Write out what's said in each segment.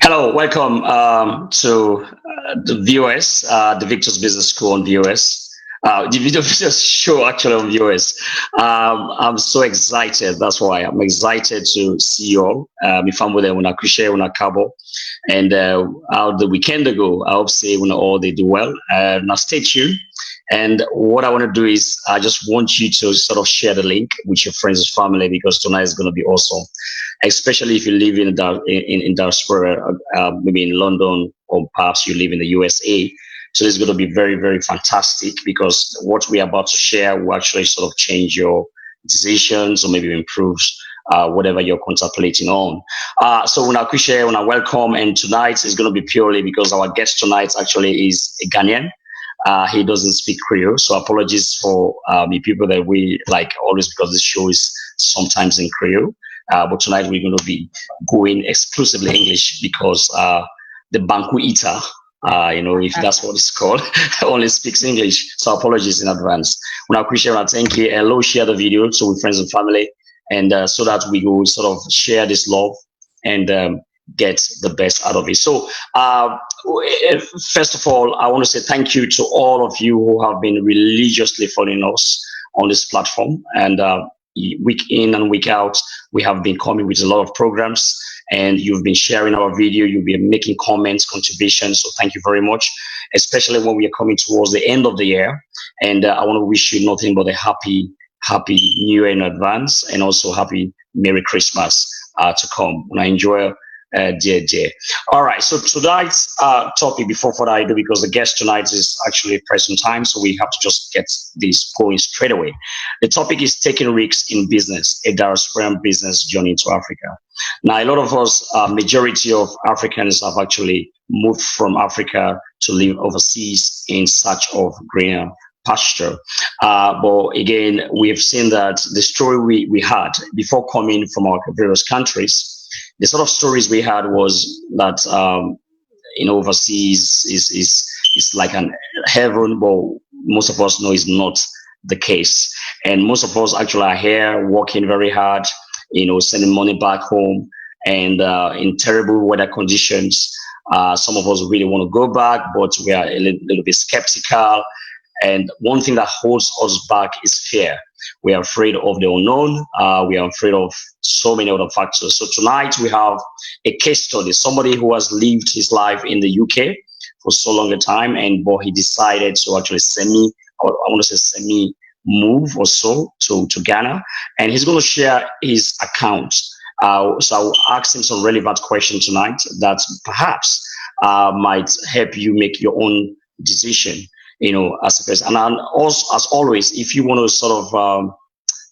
Hello, welcome to the VOS, the Victor's Business School on VOS. The video just show actually on VOS. I'm so excited. That's why I'm excited to see you all. My family, when I appreciate when I cabo, and how the weekend ago. I hope say when all they do well. Now stay tuned. And what I want to do is I just want you to sort of share the link with your friends and family because tonight is going to be awesome, especially if you live in Diaspora, maybe in London or perhaps you live in the USA. So it's going to be very, very fantastic because what we're about to share will actually sort of change your decisions or maybe improves whatever you're contemplating on. So when I appreciate, when I welcome, and tonight is going to be purely because our guest tonight actually is a Ghanaian. He doesn't speak Creole, so apologies for the people that we like always because this show is sometimes in Creole. But tonight we're going to be going exclusively English because the Banku Eater, if that's what it's called, only speaks English. So apologies in advance. When I appreciate and thank you. Hello, share the video so with friends and family, and so that we will sort of share this love and get the best out of it. So first of all, I want to say thank you to all of you who have been religiously following us on this platform. And week in and week out, we have been coming with a lot of programs and you've been sharing our video. You've been making comments, contributions. So thank you very much, especially when we are coming towards the end of the year. And I want to wish you nothing but a happy New Year in advance and also happy Merry Christmas to come. And I enjoy dear. All right, so tonight's topic, before further ado, because the guest tonight is actually present time, so we have to just get this going straight away. The topic is taking risks in business, a diasporan business journey to Africa. Now, a lot of us, majority of Africans have actually moved from Africa to live overseas in search of greener pasture. But again, we have seen that the story we had before coming from our various countries, the sort of stories we had was that overseas is like an heaven, but most of us know is not the case. And most of us actually are here working very hard, sending money back home, and in terrible weather conditions. Some of us really want to go back, but we are a little bit skeptical. And one thing that holds us back is fear. We are afraid of the unknown. We are afraid of so many other factors. So tonight we have a case study, somebody who has lived his life in the UK for so long a time, but he decided to actually semi move or so to Ghana, and he's going to share his account. So I'll ask him some relevant questions tonight that perhaps might help you make your own decision, as a person. And also, as always, if you want to sort of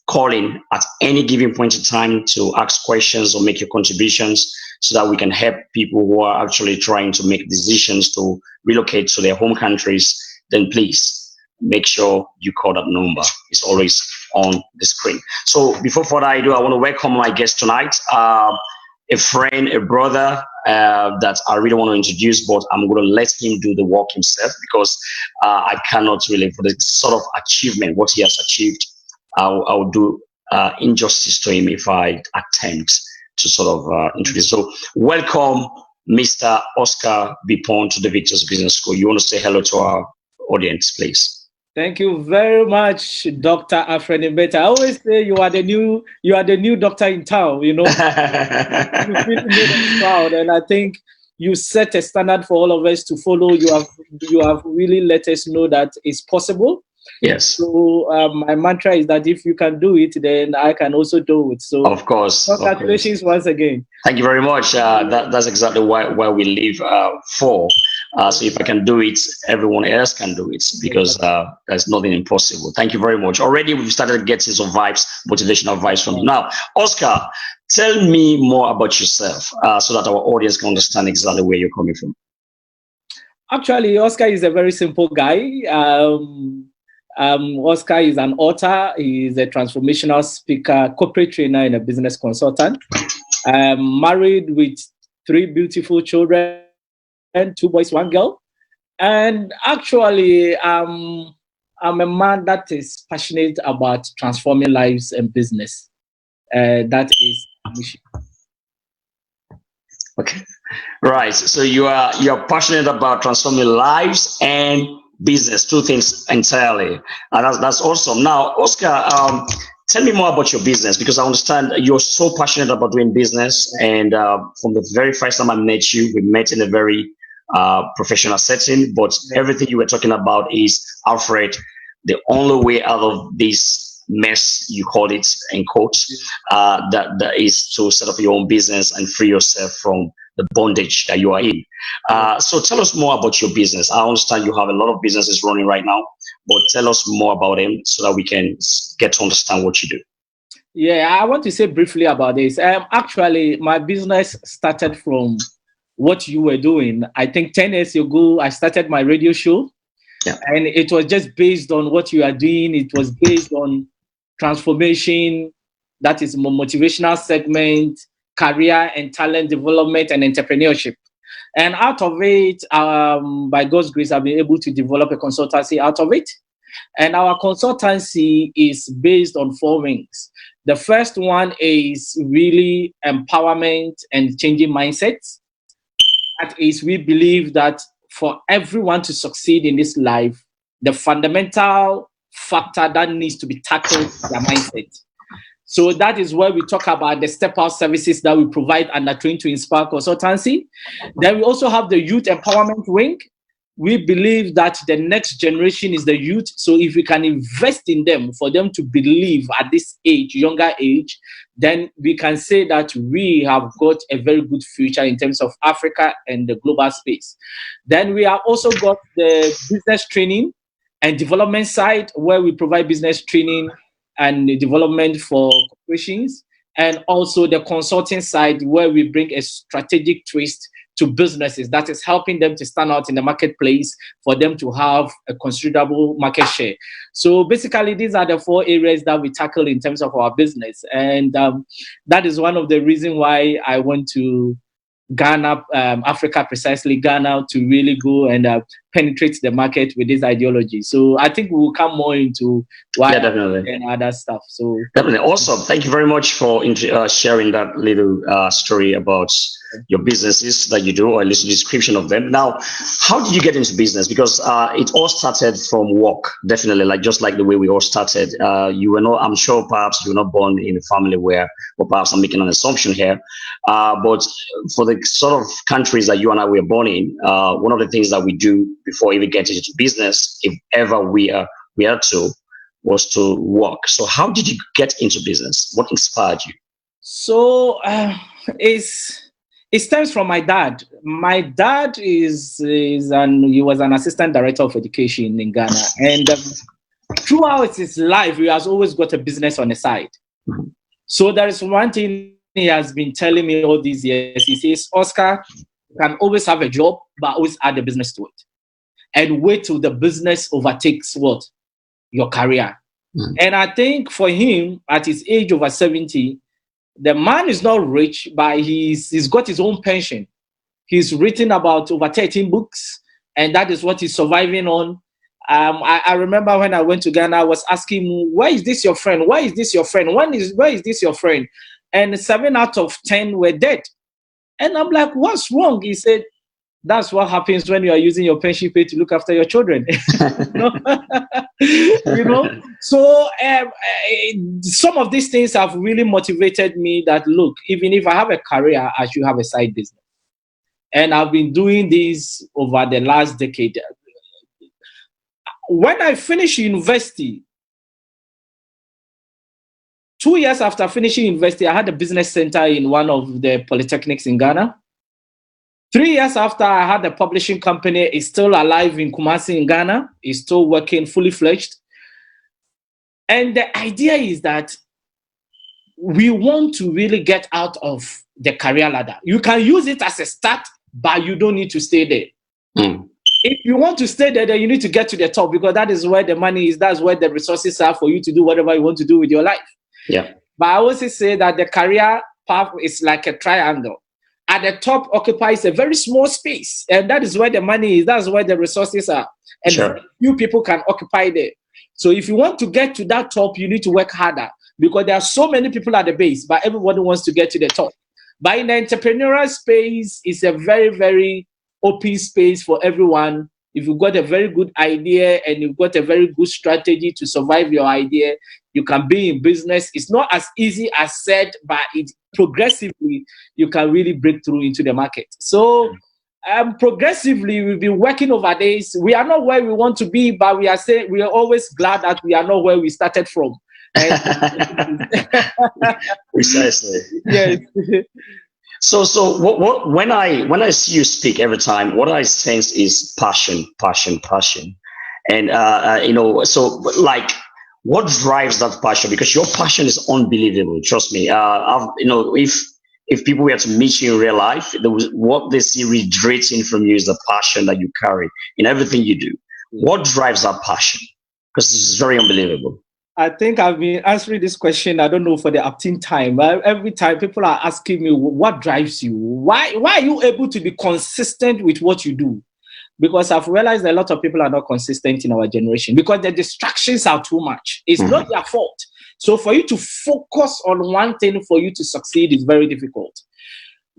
call in at any given point in time to ask questions or make your contributions so that we can help people who are actually trying to make decisions to relocate to their home countries, then please make sure you call that number. It's always on the screen. So before further ado, I want to welcome my guest tonight, a friend, a brother that I really want to introduce, but I'm going to let him do the work himself because I cannot really, for the sort of achievement, what he has achieved, I'll do injustice to him if I attempt to sort of introduce. So welcome, Mr. Oscar Bipon, to the Victor's Business School. You want to say hello to our audience, please? Thank you very much, Dr. Alfred Mbeta. I always say you are the new doctor in town, You really made us proud, and I think you set a standard for all of us to follow. You have really let us know that it's possible. Yes. So my mantra is that if you can do it, then I can also do it. So of course, congratulations once again. Thank you very much. That's exactly why we live for. So if I can do it, everyone else can do it because there's nothing impossible. Thank you very much. Already we've started getting some vibes, motivational vibes from you. Now, Oscar, tell me more about yourself so that our audience can understand exactly where you're coming from. Actually, Oscar is a very simple guy. Oscar is an author. He is a transformational speaker, corporate trainer, and a business consultant. Married with 3 beautiful children, 2 boys, 1 girl. And actually, I'm a man that is passionate about transforming lives and business. That is my mission. Okay, right. So you're passionate about transforming lives and business, 2 things entirely, and that's awesome. Now, Oscar, tell me more about your business because I understand you're so passionate about doing business. And from the very first time I met you, we met in a very professional setting. But everything you were talking about is, Alfred, the only way out of this mess, you call it in quotes, that is to set up your own business and free yourself from the bondage that you are in. So tell us more about your business. I understand you have a lot of businesses running right now, but tell us more about them so that we can get to understand what you do. Yeah, I want to say briefly about this. Actually, my business started from what you were doing. I think 10 years ago, I started my radio show. Yeah. And it was just based on what you are doing. It was based on transformation, that is more motivational segment, career and talent development and entrepreneurship. And out of it, by God's grace, I've been able to develop a consultancy out of it. And our consultancy is based on 4 wings. The first one is really empowerment and changing mindsets. That is, we believe that for everyone to succeed in this life, the fundamental factor that needs to be tackled is their mindset. So that is where we talk about the step-out services that we provide under Train to Inspire consultancy. Then we also have the youth empowerment wing. We believe that the next generation is the youth. So if we can invest in them, for them to believe at this age, younger age, then we can say that we have got a very good future in terms of Africa and the global space. Then we have also got the business training and development side, where we provide business training and development for corporations, and also the consulting side, where we bring a strategic twist to businesses that is helping them to stand out in the marketplace, for them to have a considerable market share. So basically, these are the 4 areas that we tackle in terms of our business. And that is one of the reasons why I went to Ghana, Africa, precisely Ghana, to really go and penetrate the market with this ideology. So I think we'll come more into why and other stuff. So definitely awesome. Thank you very much for sharing that little story about your businesses that you do, or at least a description of them. Now, how did you get into business? Because it all started from work, definitely, like just like the way we all started. You were not, I'm sure perhaps you were not born in a family where, or perhaps I'm making an assumption here, but for the sort of countries that you and I were born in, one of the things that we do before even getting into business, if ever we are to, was to work. So how did you get into business? What inspired you? So it stems from my dad. My dad he was an assistant director of education in Ghana, and throughout his life, he has always got a business on the side. So there is one thing he has been telling me all these years. He says, Oscar, you can always have a job, but always add a business to it, and wait till the business overtakes what? Your career. And I think for him, at his age over 70, the man is not rich, but he's got his own pension. He's written about over 13 books, and that is what he's surviving on. I remember when I went to Ghana, I was asking him, where is this your friend? Where is this your friend? Where is this your friend? And 7 out of 10 were dead. And I'm like, what's wrong? He said, that's what happens when you are using your pension pay to look after your children. You know? So some of these things have really motivated me that, look, even if I have a career, I should have a side business. And I've been doing this over the last decade. When I finished university, 2 years after finishing university, I had a business center in one of the polytechnics in Ghana. 3 years after, I had a publishing company. It's still alive in Kumasi in Ghana. It's still working fully fledged. And the idea is that we want to really get out of the career ladder. You can use it as a start, but you don't need to stay there. If you want to stay there, then you need to get to the top, because that is where the money is. That's where the resources are for you to do whatever you want to do with your life. Yeah. But I always say that the career path is like a triangle. At the top occupies a very small space, and that is where the money is. That's where the resources are, and few people can occupy there. So if you want to get to that top, you need to work harder, because there are so many people at the base, but everybody wants to get to the top. But in the entrepreneurial space, it's a very, very open space for everyone. If you've got a very good idea and you've got a very good strategy to survive your idea, you can be in business. It's not as easy as said, but it progressively, you can really break through into the market. So progressively, we've been working over days. We are not where we want to be, but we are always glad that we are not where we started from. Precisely. Yes. So what when I see you speak every time, what I sense is passion, and so like, what drives that passion? Because your passion is unbelievable. Trust me. If people were to meet you in real life, what they see radiating from you is the passion that you carry in everything you do. What drives that passion? Because it's very unbelievable. I think I've been answering this question, I don't know, for the 18th time. Every time people are asking me, what drives you? Why are you able to be consistent with what you do? Because I've realized a lot of people are not consistent in our generation because the distractions are too much. It's not their fault. So for you to focus on one thing for you to succeed is very difficult.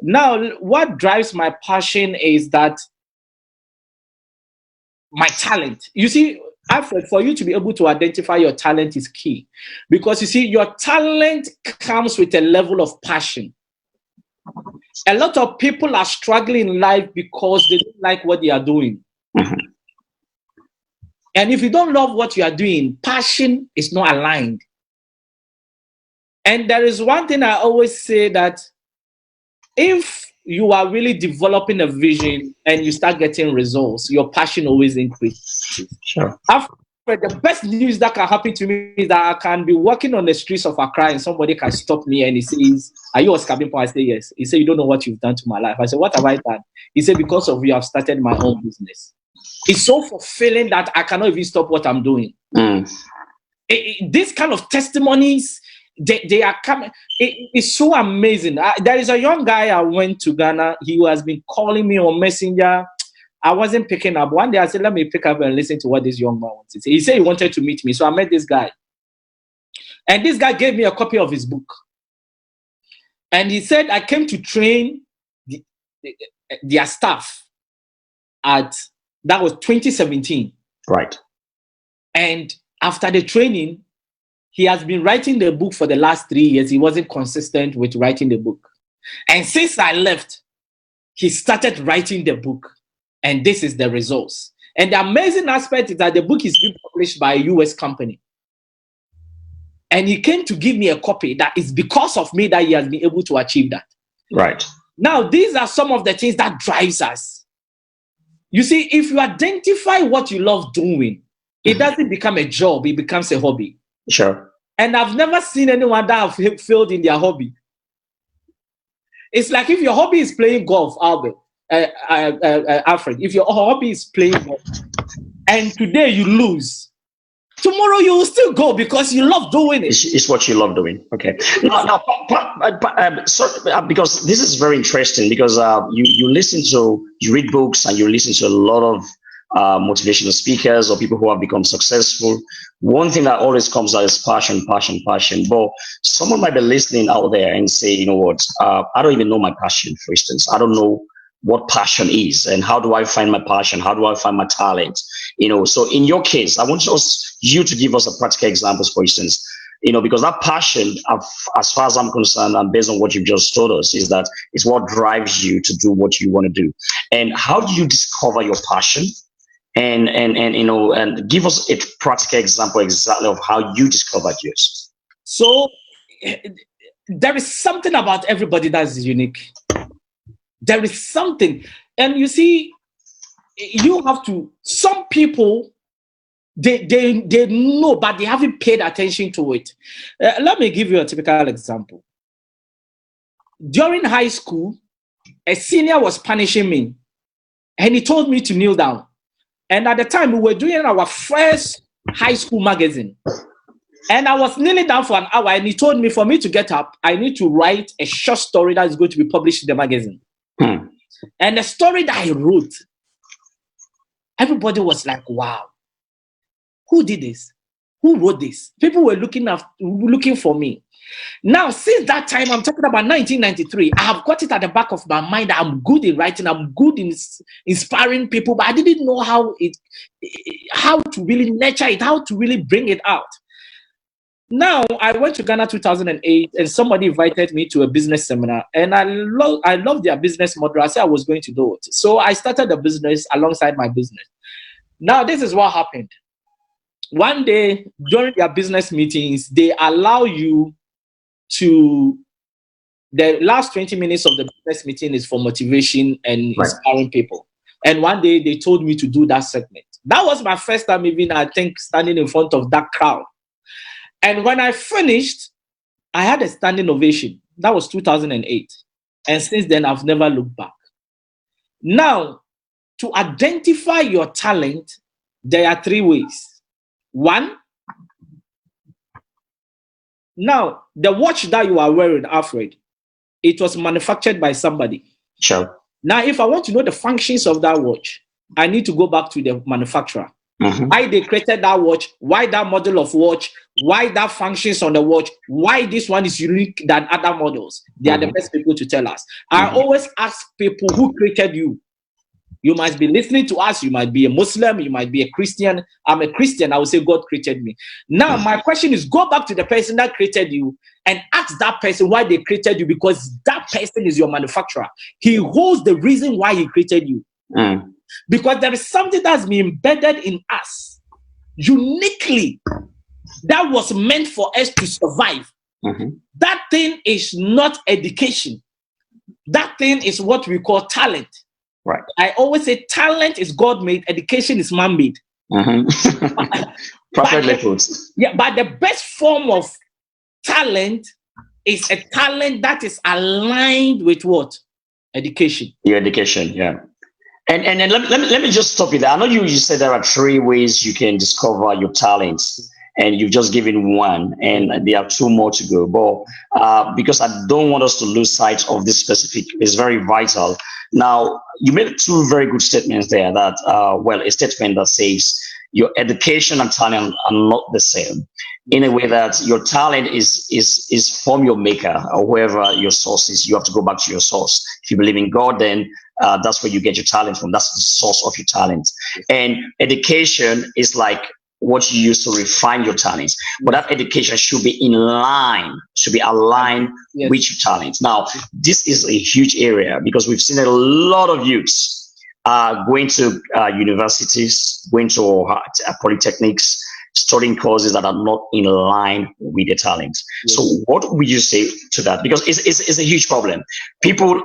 Now, what drives my passion is that my talent. You see, Alfred, for you to be able to identify your talent is key, because you see, your talent comes with a level of passion. A lot of people are struggling in life because they don't like what they are doing. And if you don't love what you are doing, passion is not aligned. And there is one thing I always say, that if you are really developing a vision and you start getting results, your passion always increases. Sure. After, the best news that can happen to me is that I can be walking on the streets of Accra and somebody can stop me and he says, "Are you Oscar Bimpo?" I say, "Yes." He said, "You don't know what you've done to my life." I said, "What have I done?" He said, "Because of you, I've started my own business." It's so fulfilling that I cannot even stop what I'm doing. These kind of testimonies, they are coming. It's so amazing. There is a young guy I went to Ghana. He has been calling me on Messenger. I wasn't picking up. One day I said, let me pick up and listen to what this young man wants to say. He said he wanted to meet me. So I met this guy. And this guy gave me a copy of his book. And he said, I came to train their staff that was 2017. Right. And after the training, he has been writing the book for the last 3 years. He wasn't consistent with writing the book. And since I left, he started writing the book. And this is the results. And the amazing aspect is that the book is being published by a US company. And he came to give me a copy. That is because of me that he has been able to achieve that. Right. Now, these are some of the things that drives us. You see, if you identify what you love doing, it doesn't become a job, it becomes a hobby. Sure. And I've never seen anyone that have failed in their hobby. It's like if your hobby is playing golf, Alfred, if your hobby is playing golf, and today you lose, tomorrow you will still go because you love doing it. It's what you love doing. Okay. Now, because this is very interesting, because you read books and you listen to a lot of motivational speakers or people who have become successful. One thing that always comes out is passion. But someone might be listening out there and say, you know what, I don't even know my passion, for instance. I don't know what passion is, and how do I find my passion? How do I find my talent? So in your case, I want you to give us a practical examples, for instance, because that passion, as far as I'm concerned, and based on what you've just told us, is what drives you to do what you want to do. And how do you discover your passion? And give us a practical example exactly of how you discovered yours. So there is something about everybody that's unique. There is something. And you see, you have to, some people, they know, but they haven't paid attention to it. Let me give you a typical example. During high school, a senior was punishing me, and he told me to kneel down. And at the time, we were doing our first high school magazine. And I was kneeling down for an hour, and he told me for me to get up, I need to write a short story that is going to be published in the magazine. And the story that I wrote, everybody was like, wow, who did this? Who wrote this? People were looking for me. Now, since that time, I'm talking about 1993, I have got it at the back of my mind that I'm good in writing, I'm good in inspiring people, but I didn't know how to really nurture it, how to really bring it out. Now, I went to Ghana 2008, and somebody invited me to a business seminar, and I love their business model. I said I was going to do it. So I started a business alongside my business. Now, this is what happened. One day, during their business meetings, they allow you to, the last 20 minutes of the business meeting is for motivation and inspiring people. And one day, they told me to do that segment. That was my first time even, I think, standing in front of that crowd. And when I finished, I had a standing ovation. That was 2008. And since then, I've never looked back. Now, to identify your talent, there are 3 ways. 1, now, the watch that you are wearing, Alfred, it was manufactured by somebody. Sure. Now, if I want to know the functions of that watch, I need to go back to the manufacturer. Why they created that watch, why that model of watch, why that functions on the watch, why this one is unique than other models. They are the best people to tell us. I always ask people, who created you? You might be listening to us, you might be a Muslim, you might be a Christian. I'm a Christian, I would say God created me. Now, my question is, go back to the person that created you and ask that person why they created you, because that person is your manufacturer. He holds the reason why he created you. Because there is something that's been embedded in us uniquely that was meant for us to survive. That thing is not education. That thing is what we call talent. Right. I always say talent is God-made, education is man-made. Perfectly put. Yeah, but the best form of talent is a talent that is aligned with what? Education. Your education, yeah. And let me just stop you there. I know you said there are 3 ways you can discover your talents, and you've just given 1, and there are 2 more to go. But because I don't want us to lose sight of this specific, it's very vital. Now, you made 2 very good statements there. That a statement that says your education and talent are not the same. In a way that your talent is from your maker or whoever your source is. You have to go back to your source. If you believe in God, then that's where you get your talent from. That's the source of your talent. And education is like what you use to refine your talents. But that education should be in line, should be aligned with your talents. Now, this is a huge area because we've seen a lot of youths going to universities, going to polytechnics, studying courses that are not in line with their talents. So what would you say to that? Because it's a huge problem. People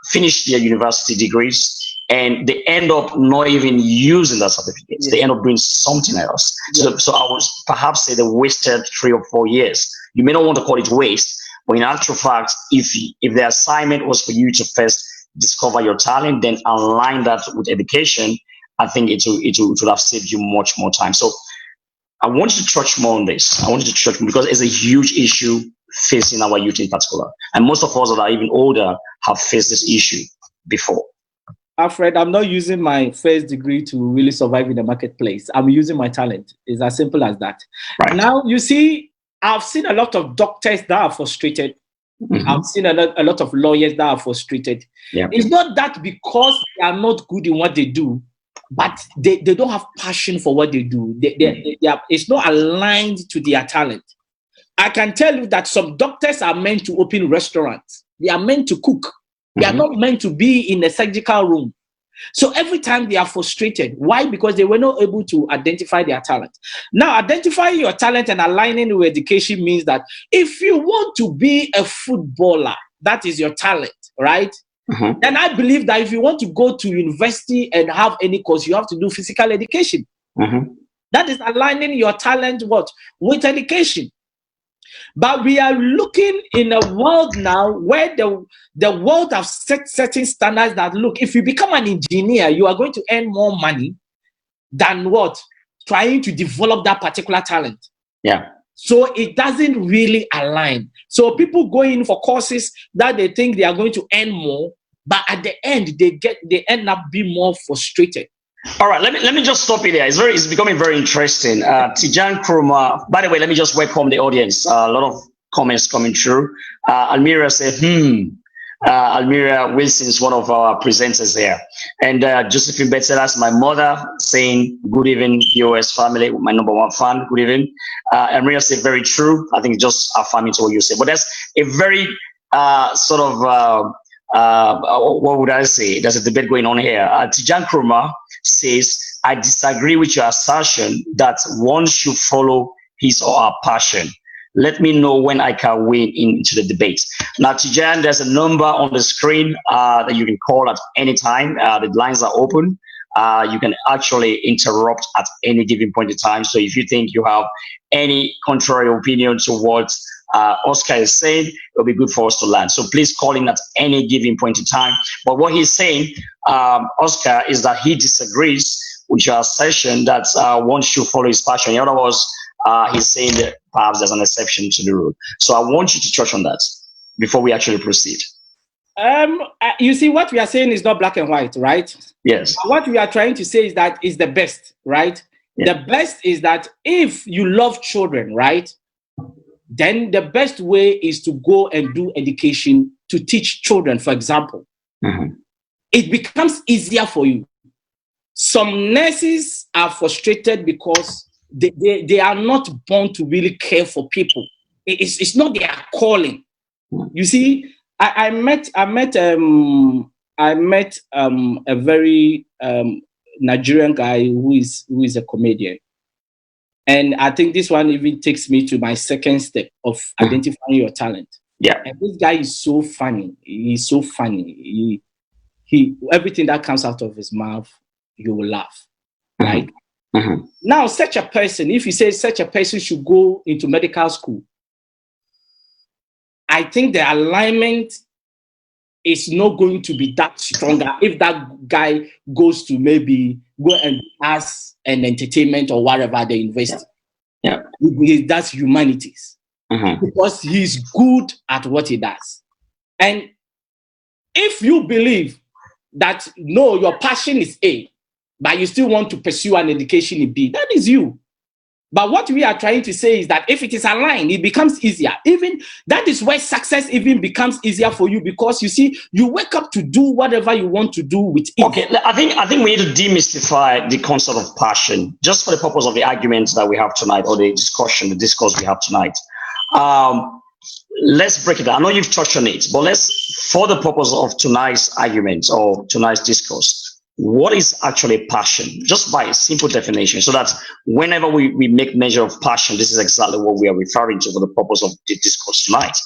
finish their university degrees and they end up not even using that certificates. They end up doing something else. So I would perhaps say they wasted 3 or 4 years. You may not want to call it waste, but in actual fact, if the assignment was for you to first discover your talent, then align that with education, I think it would have saved you much more time. So I want you to touch more on this. I want you to touch more because it's a huge issue facing our youth in particular. And most of us that are even older have faced this issue before. Alfred, I'm not using my first degree to really survive in the marketplace. I'm using my talent. It's as simple as that. Right. Now, you see, I've seen a lot of doctors that are frustrated. I've seen a lot of lawyers that are frustrated. It's not that because they are not good in what they do, but they don't have passion for what they do. It's not aligned to their talent. I can tell you that some doctors are meant to open restaurants. They are meant to cook. They are not meant to be in a surgical room. So every time they are frustrated. Why? Because they were not able to identify their talent. Now, identifying your talent and aligning with education means that if you want to be a footballer, that is your talent, right? Then I believe that if you want to go to university and have any course, you have to do physical education. That is aligning your talent with education. But we are looking in a world now where the world has set certain standards that, look, if you become an engineer, you are going to earn more money than trying to develop that particular talent. So it doesn't really align. So people go in for courses that they think they are going to earn more, but at the end, they end up being more frustrated. All right, let me just stop it there. It's becoming very interesting. Tijan Kuruma, by the way, let me just welcome the audience. A lot of comments coming through. Almira said, Almira Wilson is one of our presenters there. And Josephine Betts, that's my mother, saying, good evening, VOS family, my number one fan, good evening. Almira said, very true. I think just affirming to what you said. But that's a very what would I say? There's a debate going on here. Tijan Kuruma says, I disagree with your assertion that one should follow his or her passion. Let me know when I can weigh into the debate. Now, Tijan, there's a number on the screen that you can call at any time. The lines are open. You can actually interrupt at any given point in time. So if you think you have any contrary opinion to what Oscar is saying, it'll be good for us to learn. So please call in at any given point in time. But what he's saying, Oscar, is that he disagrees with your assertion that one should follow his passion. In other words, he's saying that perhaps there's an exception to the rule. So I want you to touch on that before we actually proceed. You see, what we are saying is not black and white, right? Yes. What we are trying to say is that is the best, right? Yeah. The best is that if you love children, right, then the best way is to go and do education to teach children, for example. It becomes easier for you. Some nurses are frustrated because they are not born to really care for people. It's not their calling. You see, I met a very Nigerian guy who is a comedian. And I think this one even takes me to my second step of identifying your talent. Yeah. And this guy is so funny. He's so funny. He everything that comes out of his mouth, you will laugh. Right? Now, such a person, if you say such a person should go into medical school, I think the alignment is not going to be that stronger if that guy goes to maybe go and ask an entertainment or whatever they invest. Yeah. That's humanities. Because he's good at what he does. And if you believe that, no, your passion is A, but you still want to pursue an education in B. That is you. But what we are trying to say is that if it is aligned, it becomes easier. Even that is where success even becomes easier for you, because you see, you wake up to do whatever you want to do with it. Okay, I think we need to demystify the concept of passion, just for the purpose of the arguments that we have tonight, or the discourse we have tonight. Let's break it down. I know you've touched on it, but for the purpose of tonight's argument or tonight's discourse, what is actually passion? Just by simple definition, so that whenever we make measure of passion, this is exactly what we are referring to for the purpose of the discourse tonight.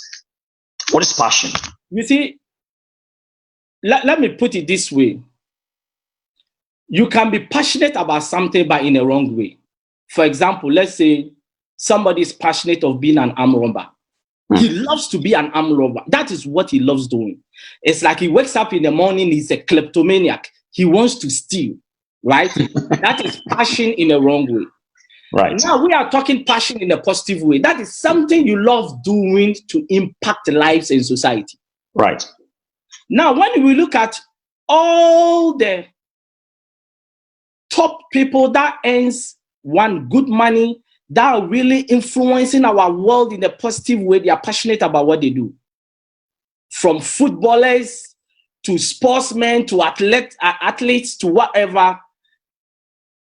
What is passion? You see, let me put it this way. You can be passionate about something, but in a wrong way. For example, let's say somebody is passionate of being an armed robber. He loves to be an armed robber. That is what he loves doing. It's like he wakes up in the morning, he's a kleptomaniac. He wants to steal, right? That is passion in a wrong way. Right. Now we are talking passion in a positive way. That is something you love doing to impact lives in society. Right. Now, when we look at all the top people that earns good money, that are really influencing our world in a positive way, they are passionate about what they do. From footballers to sportsmen, to athletes, to whatever.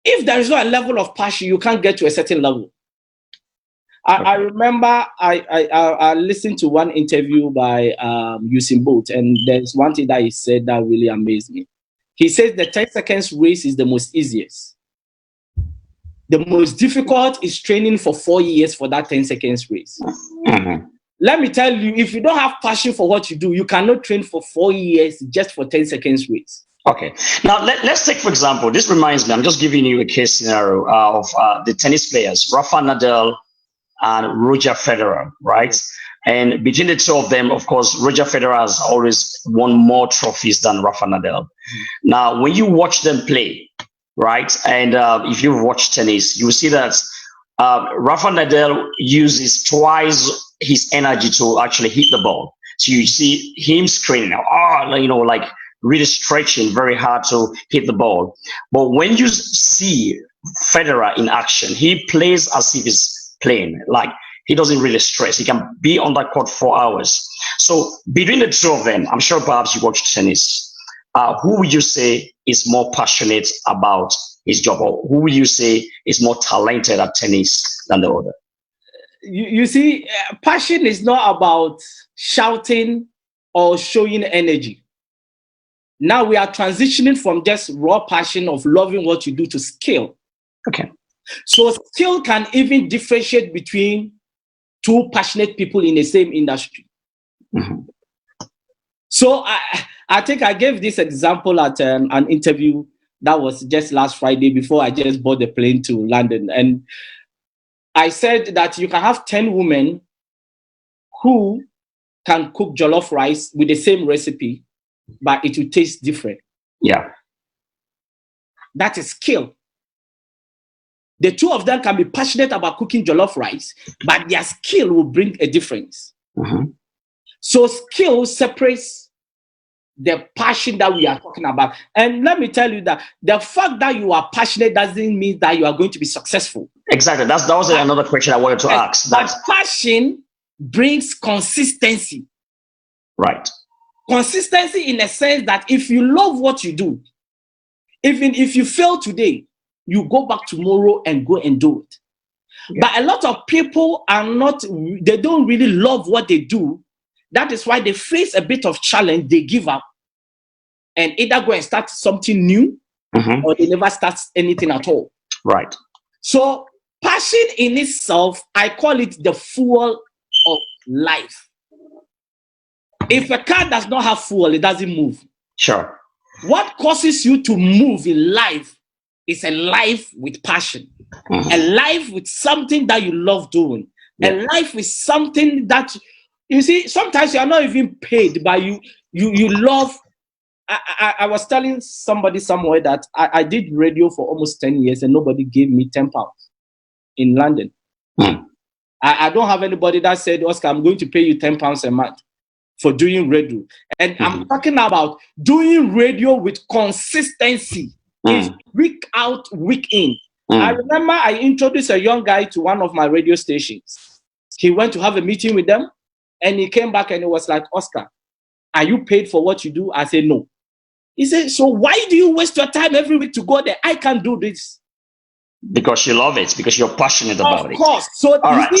If there is not a level of passion, you can't get to a certain level. I remember I listened to one interview by Usain Bolt, and there's one thing that he said that really amazed me. He says the 10 seconds race is the most easiest. The most difficult is training for 4 years for that 10 seconds race. Mm-hmm. Let me tell you, if you don't have passion for what you do, you cannot train for 4 years just for 10 seconds race. Okay. Now, let's take, for example, this reminds me, I'm just giving you a case scenario of the tennis players, Rafa Nadal and Roger Federer, right? And between the two of them, of course, Roger Federer has always won more trophies than Rafa Nadal. Now, when you watch them play, right, and if you've watched tennis, you will see that Rafa Nadal uses twice his energy to actually hit the ball. So you see him screaming, like really stretching very hard to hit the ball. But when you see Federer in action, he plays as if he's playing. Like, he doesn't really stress. He can be on that court for hours. So between the two of them, I'm sure perhaps you watched tennis. Who would you say is more passionate about his job, or who would you say is more talented at tennis than the other? You see, passion is not about shouting or showing energy. Now we are transitioning from just raw passion of loving what you do to skill. Okay. So skill can even differentiate between two passionate people in the same industry. Mm-hmm. So I think I gave this example at an interview that was just last Friday before I just bought the plane to London. And I said that you can have 10 women who can cook jollof rice with the same recipe, but it will taste different. Yeah. That is skill. The two of them can be passionate about cooking jollof rice, but their skill will bring a difference. Mm-hmm. So skill separates the passion that we are talking about. And let me tell you that the fact that you are passionate doesn't mean that you are going to be successful. Exactly. That was another question I wanted to ask. But passion brings consistency. Right. Consistency in the sense that if you love what you do, even if you fail today, you go back tomorrow and go and do it. Yeah. But a lot of people they don't really love what they do. That is why they face a bit of challenge, they give up and either go and start something new, mm-hmm. or they never start anything at all. Right. So passion in itself, I call it the fuel of life. If a car does not have fuel, it doesn't move. Sure. What causes you to move in life is a life with passion, mm-hmm. a life with something that you love doing, a life with something that, you see, sometimes you are not even paid, but you love. I was telling somebody somewhere that I did radio for almost 10 years and nobody gave me £10 in London. Mm. I don't have anybody that said, Oscar, I'm going to pay you £10 a month for doing radio. And mm-hmm. I'm talking about doing radio with consistency. It's week out, week in. I remember I introduced a young guy to one of my radio stations. He went to have a meeting with them, and he came back and he was like, Oscar, are you paid for what you do? I said, no. He said, so why do you waste your time every week to go there? I can't do this. Because you love it, because you're passionate about it. Of course. So all right.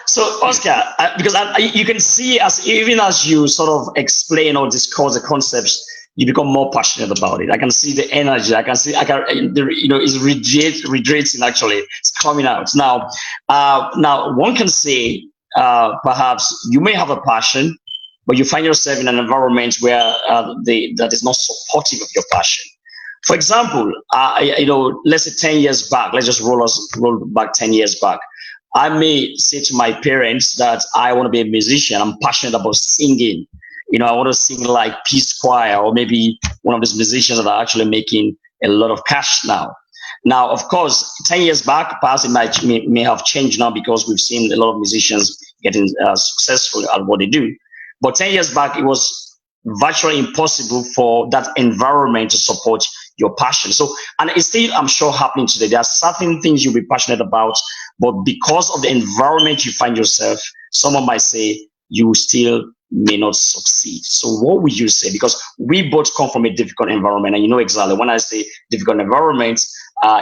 So Oscar, because you can see even as you sort of explain or discuss the concepts, you become more passionate about it. I can see the energy. It's radiating. Actually, it's coming out now. Now one can say perhaps you may have a passion, but you find yourself in an environment where that is not supportive of your passion. For example, let's say 10 years back. Let's just roll back 10 years back. I may say to my parents that I want to be a musician. I'm passionate about singing. I want to sing like Peace Choir, or maybe one of these musicians that are actually making a lot of cash now. Now, of course, 10 years back, perhaps it may have changed now because we've seen a lot of musicians getting successful at what they do. But 10 years back, it was virtually impossible for that environment to support your passion. So, and it's still, I'm sure, happening today. There are certain things you'll be passionate about, but because of the environment you find yourself, someone might say you still may not succeed. So what would you say? Because we both come from a difficult environment, and you know exactly when I say difficult environment,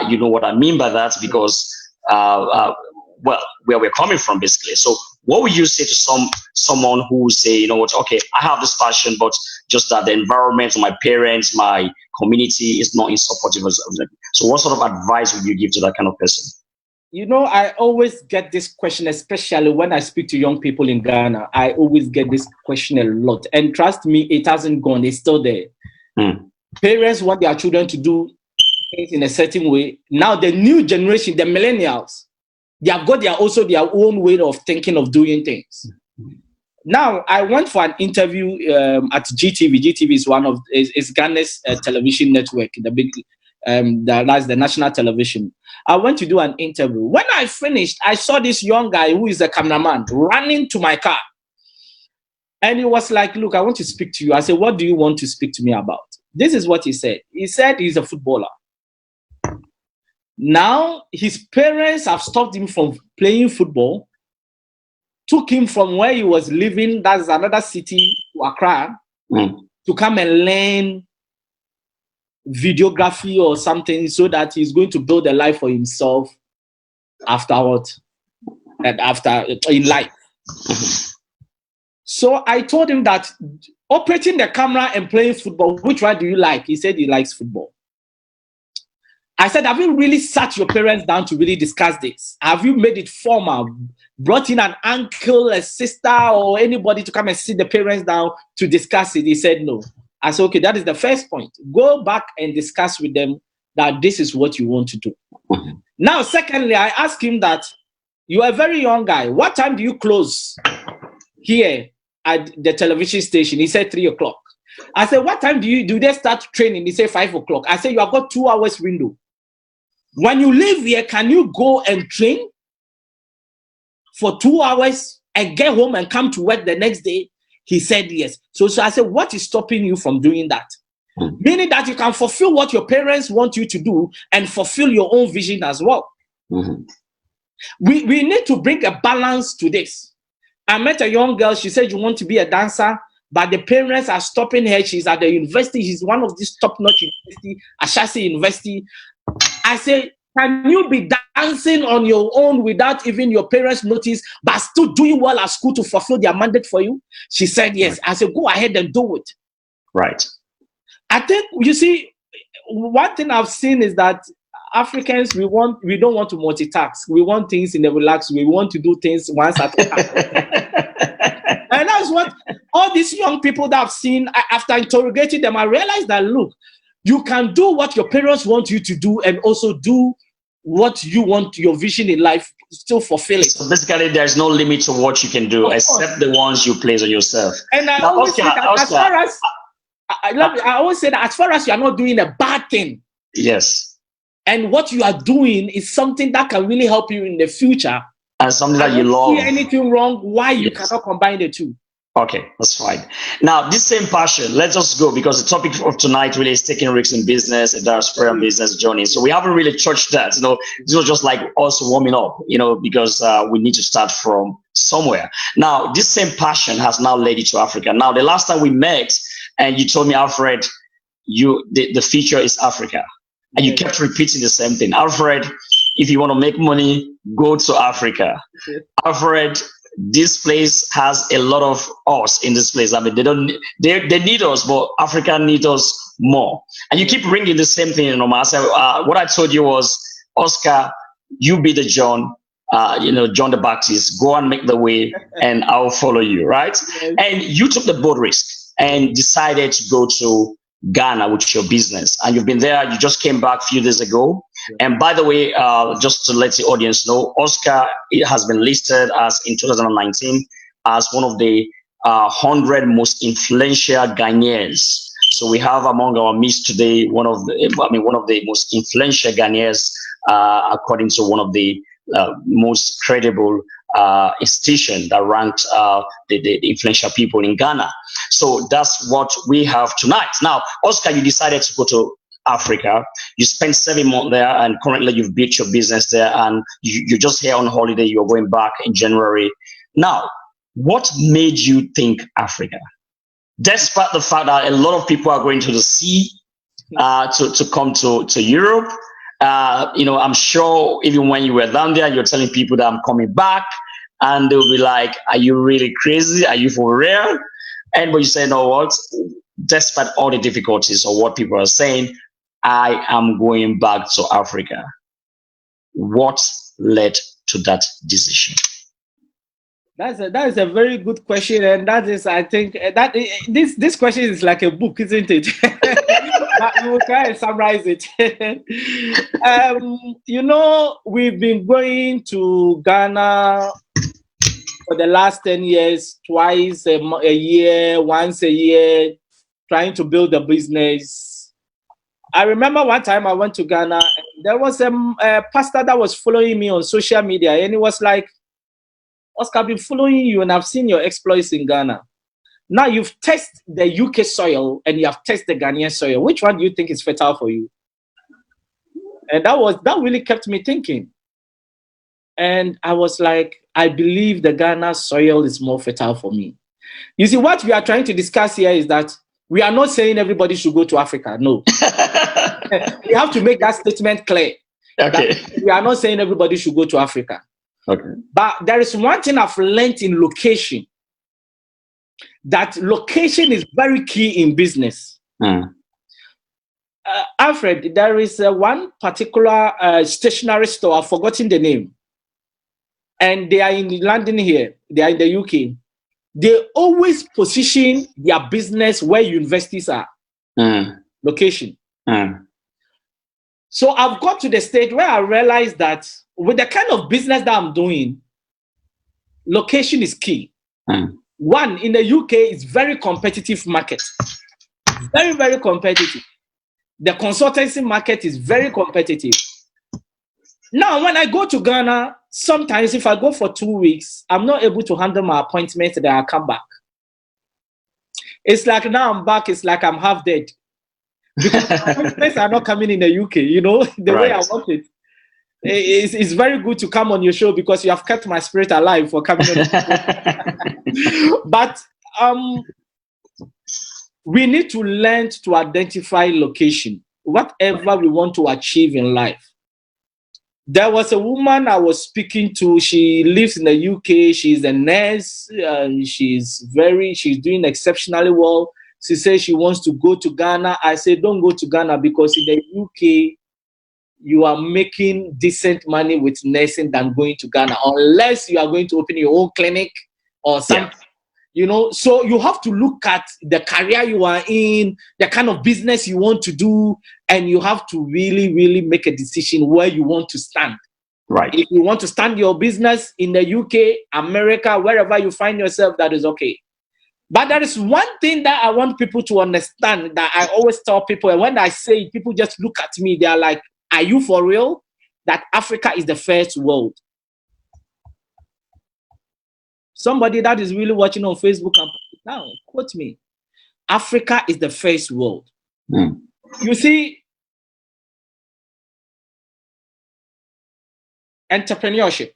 you know what I mean by that, because well, where we're coming from, basically. So what would you say to someone who would say, you know what, okay, I have this passion, but just that the environment, my parents, my community is not in supportive of them. So what sort of advice would you give to that kind of person? I always get this question, especially when I speak to young people in Ghana. I always get this question a lot. And trust me, it hasn't gone. It's still there. Parents want their children to do things in a certain way. Now, the new generation, the millennials, they have got also their own way of thinking of doing things. Now, I went for an interview at GTV. GTV is Ghana's television network, the big, that's the national television. I went to do an interview. When I finished, I saw this young guy who is a cameraman running to my car. And he was like, look, I want to speak to you. I said, what do you want to speak to me about? This is what he said. He said he's a footballer. Now, his parents have stopped him from playing football, took him from where he was living, that's another city, to Accra, to come and learn videography or something, so that he's going to build a life for himself afterward and after in life. So I told him that operating the camera and playing football, which one do you like? He said he likes football. I said, have you really sat your parents down to really discuss this? Have you made it formal? Brought in an uncle, a sister, or anybody to come and sit the parents down to discuss it? He said no. I said, okay, that is the first point. Go back and discuss with them that this is what you want to do. Now, secondly, I asked him that you are a very young guy. What time do you close here at the television station? He said 3 o'clock. I said, what time do they start training? He said 5 o'clock. I said, you have got 2 hours window. When you leave here, can you go and train for 2 hours and get home and come to work the next day? He said yes. So I said, what is stopping you from doing that? Meaning that you can fulfill what your parents want you to do and fulfill your own vision as well. We need to bring a balance to this. I met a young girl. She said, you want to be a dancer, but the parents are stopping her. She's at the university. She's one of these top-notch university, Ashasi University. I say, can you be dancing on your own without even your parents notice, but still doing well at school to fulfill their mandate for you? She said yes. I said, go ahead and do it. Right. I think, you see, one thing I've seen is that Africans, we don't want to multitask. We want things in the relaxed. We want to do things once at a time. And that's what all these young people that I've seen, after interrogating them, I realized that, look, you can do what your parents want you to do and also do what you want, your vision in life, still fulfill it. So basically, there's no limit to what you can do except the ones you place on yourself. And I always say that as far as I always say that as far as you are not doing a bad thing, yes, and what you are doing is something that can really help you in the future, and something that you love. See anything wrong? Why you cannot combine the two? Okay, that's fine. Now, this same passion, let's just go because the topic of tonight really is taking risks in business, a diaspora business journey. So we haven't really touched that. This was just like us warming up, because we need to start from somewhere. Now, this same passion has now led you to Africa. Now, the last time we met, and you told me, Alfred, the future is Africa, and you kept repeating the same thing, Alfred. If you want to make money, go to Africa. Alfred, this place has a lot of us in this place. I mean, they need us, but Africa needs us more. And you keep ringing the same thing, I said, what I told you was, Oscar, you be the John, John the Baptist, go and make the way, and I'll follow you, right? Yes. And you took the bold risk and decided to go to Ghana with your business, and you've been there. You just came back a few days ago. And by the way, just to let the audience know, Oscar has been listed as in 2019 as one of the 100 most influential Ghanaians. So we have among our midst today one of the most influential Ghanaians, according to one of the most credible institution that ranked the influential people in Ghana. So that's what we have tonight. Now, Oscar, you decided to go to Africa. You spent 7 months there, and currently you've built your business there, and you're just here on holiday. You're going back in January. Now, what made you think Africa? Despite the fact that a lot of people are going to the sea to come to Europe, I'm sure even when you were down there, you're telling people that I'm coming back, and they'll be like, "Are you really crazy? Are you for real?" And when you say, "No, what?" Despite all the difficulties of what people are saying, I am going back to Africa. What led to that decision? That is a very good question, and that is, I think, that this question is like a book, isn't it? But we will try and summarize it. We've been going to Ghana for the last 10 years, twice a year, once a year, trying to build a business. I remember one time I went to Ghana, and there was a pastor that was following me on social media, and he was like, "Oscar, I've been following you, and I've seen your exploits in Ghana. Now you've tested the UK soil, and you have tested the Ghanaian soil. Which one do you think is fertile for you?" And that really kept me thinking. And I was like, I believe the Ghana soil is more fertile for me. You see, what we are trying to discuss here is that we are not saying everybody should go to Africa. No. We have to make that statement clear. Okay. We are not saying everybody should go to Africa. Okay. But there is one thing I've learned in location. That location is very key in business. Alfred, there is one particular stationery store, I've forgotten the name. And they are in London here. They are in the UK. They always position their business where universities are. Location. So I've got to the stage where I realized that with the kind of business that I'm doing, location is key. One, in the UK, it's very competitive market. Very, very competitive. The consultancy market is very competitive. Now, when I go to Ghana, sometimes if I go for 2 weeks, I'm not able to handle my appointments, then I come back. It's like now I'm back, it's like I'm half dead. Because appointments are not coming in the UK, the way I want it. It's very good to come on your show because you have kept my spirit alive for coming on. But we need to learn to identify location, whatever we want to achieve in life. There was a woman I was speaking to. She lives in the UK. She's a nurse. She's doing exceptionally well. She says she wants to go to Ghana. I said, don't go to Ghana because in the UK, you are making decent money with nursing than going to Ghana, unless you are going to open your own clinic or something. Yeah. So you have to look at the career you are in, the kind of business you want to do, and you have to really, really make a decision where you want to stand. Right. If you want to stand your business in the UK, America, wherever you find yourself, that is okay. But there is one thing that I want people to understand that I always tell people, and when I say it, people just look at me, they are like, are you for real? That Africa is the first world. Somebody that is really watching on Facebook and now quote me. Africa is the first world. You see, entrepreneurship,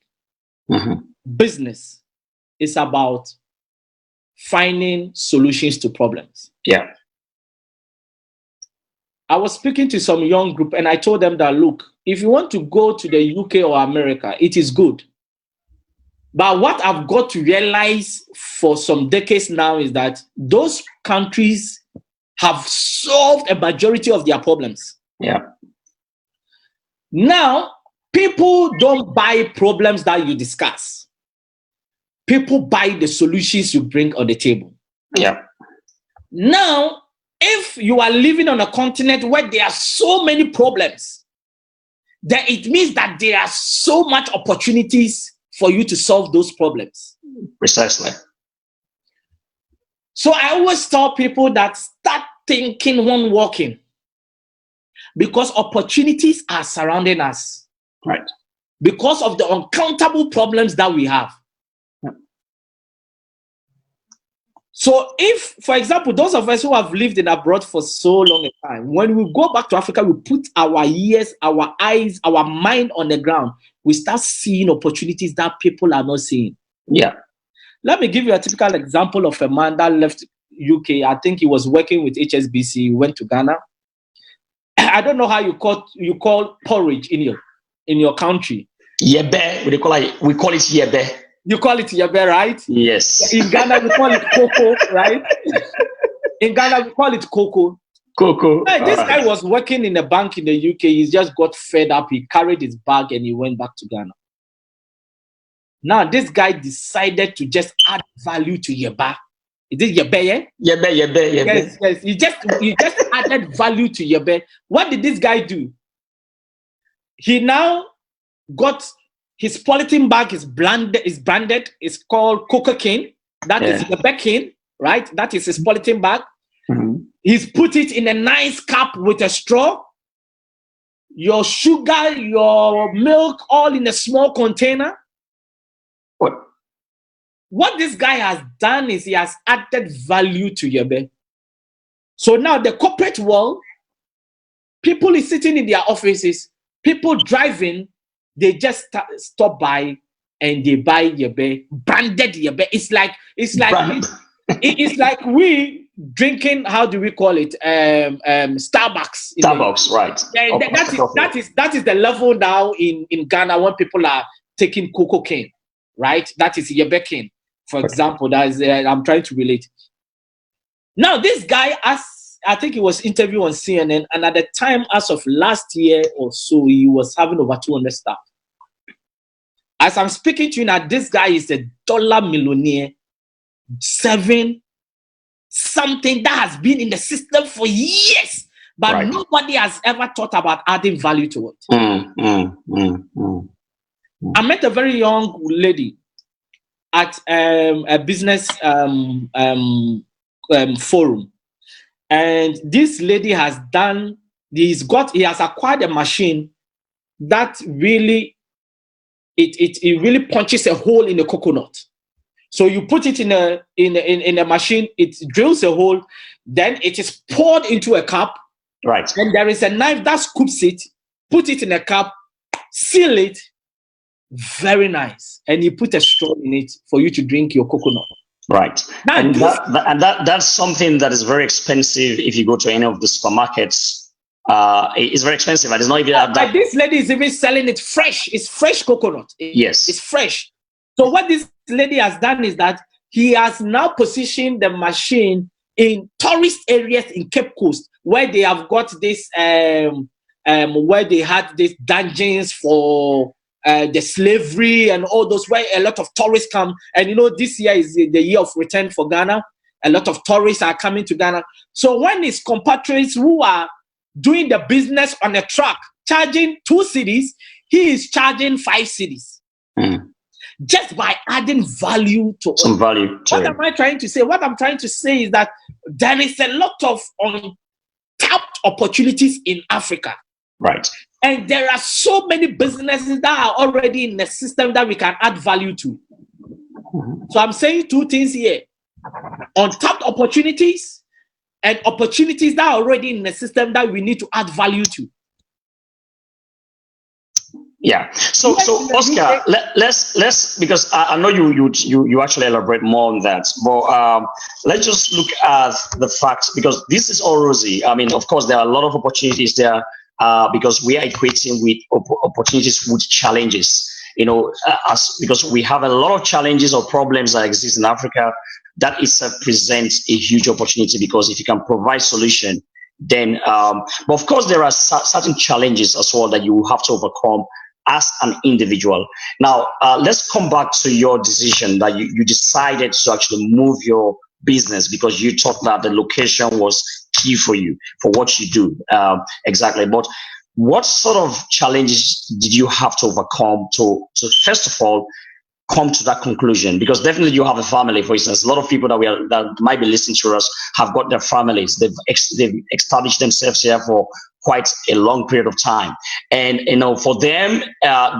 business is about finding solutions to problems. Yeah. I was speaking to some young group and I told them that, look, if you want to go to the UK or America, it is good. But what I've got to realize for some decades now is that those countries have solved a majority of their problems. Yeah. Now, people don't buy problems that you discuss. People buy the solutions you bring on the table. Yeah. Now, if you are living on a continent where there are so many problems, then it means that there are so much opportunities for you to solve those problems. Precisely. So I always tell people that start thinking when walking, because opportunities are surrounding us. Right. Because of the uncountable problems that we have. So if, for example, those of us who have lived in abroad for so long a time, when we go back to Africa, we put our ears, our eyes, our mind on the ground, we start seeing opportunities that people are not seeing. Yeah. Let me give you a typical example of a man that left UK. I think he was working with HSBC, went to Ghana. I don't know how you call porridge in your country. Yebe, we call it yebe. You call it yebe, right? Yes. In Ghana, we call it cocoa, right? In Ghana, we call it cocoa. Cocoa. This guy was working in a bank in the UK. He just got fed up. He carried his bag and he went back to Ghana. Now, this guy decided to just add value to yeba. Is it yebe? Yebe. Yes. He just added value to yebe. What did this guy do? He now got his polythene bag is branded. It's called Coca Cane. That is yebe cane, right? That is his polythene bag. He's put it in a nice cup with a straw. Your sugar, your milk, all in a small container. What this guy has done is he has added value to yebe. So now the corporate world, people is sitting in their offices, people driving, they just stop by and they buy yebe, branded yebe. It's like we drinking, how do we call it? Starbucks. Starbucks, right. That is the level now in Ghana when people are taking cocoa cane, right? That is yebe cane, for example. That is I'm trying to relate. Now this guy, I think he was interviewed on CNN, and at the time, as of last year or so, he was having over 200 staff. As I'm speaking to you now, this guy is a dollar millionaire, something that has been in the system for years, but nobody has ever thought about adding value to it. I met a very young lady at a business forum. And this lady has he has acquired a machine that really, it really punches a hole in a coconut. So you put it in a machine, it drills a hole, then it is poured into a cup. Right. And there is a knife that scoops it, put it in a cup, seal it. Very nice. And you put a straw in it for you to drink your coconut. Right. Now, and that's something that is very expensive if you go to any of the supermarkets. It's very expensive. And it's not even that. This lady is even selling it fresh. It's fresh coconut. Yes. It's fresh. So what this lady has done is that he has now positioned the machine in tourist areas in Cape Coast where they have got this, where they had these dungeons for the slavery and all those, where a lot of tourists come. And you know, this year is the year of return for Ghana. A lot of tourists are coming to Ghana. So when his compatriots who are doing the business on a truck charging 2 cedis, he is charging 5 cedis. Just by adding value to some value. What am I trying to say? What I'm trying to say is that there is a lot of untapped opportunities in Africa. Right. And there are so many businesses that are already in the system that we can add value to. So I'm saying two things here: untapped opportunities and opportunities that are already in the system that we need to add value to. Yeah. So Oscar, let's because I know you actually elaborate more on that, but let's just look at the facts, because this is all rosy. I mean, of course, there are a lot of opportunities there, because we are equating with opportunities with challenges. Because we have a lot of challenges or problems that exist in Africa, that itself presents a huge opportunity, because if you can provide solution, then but of course there are certain challenges as well that you have to overcome as an individual. Now, let's come back to your decision that you decided to actually move your business, because you thought that the location was key for you, for what you do. Exactly. But what sort of challenges did you have to overcome to first of all, come to that conclusion? Because definitely you have a family, for instance. A lot of people that might be listening to us have got their families. They've established themselves here for quite a long period of time, and for them,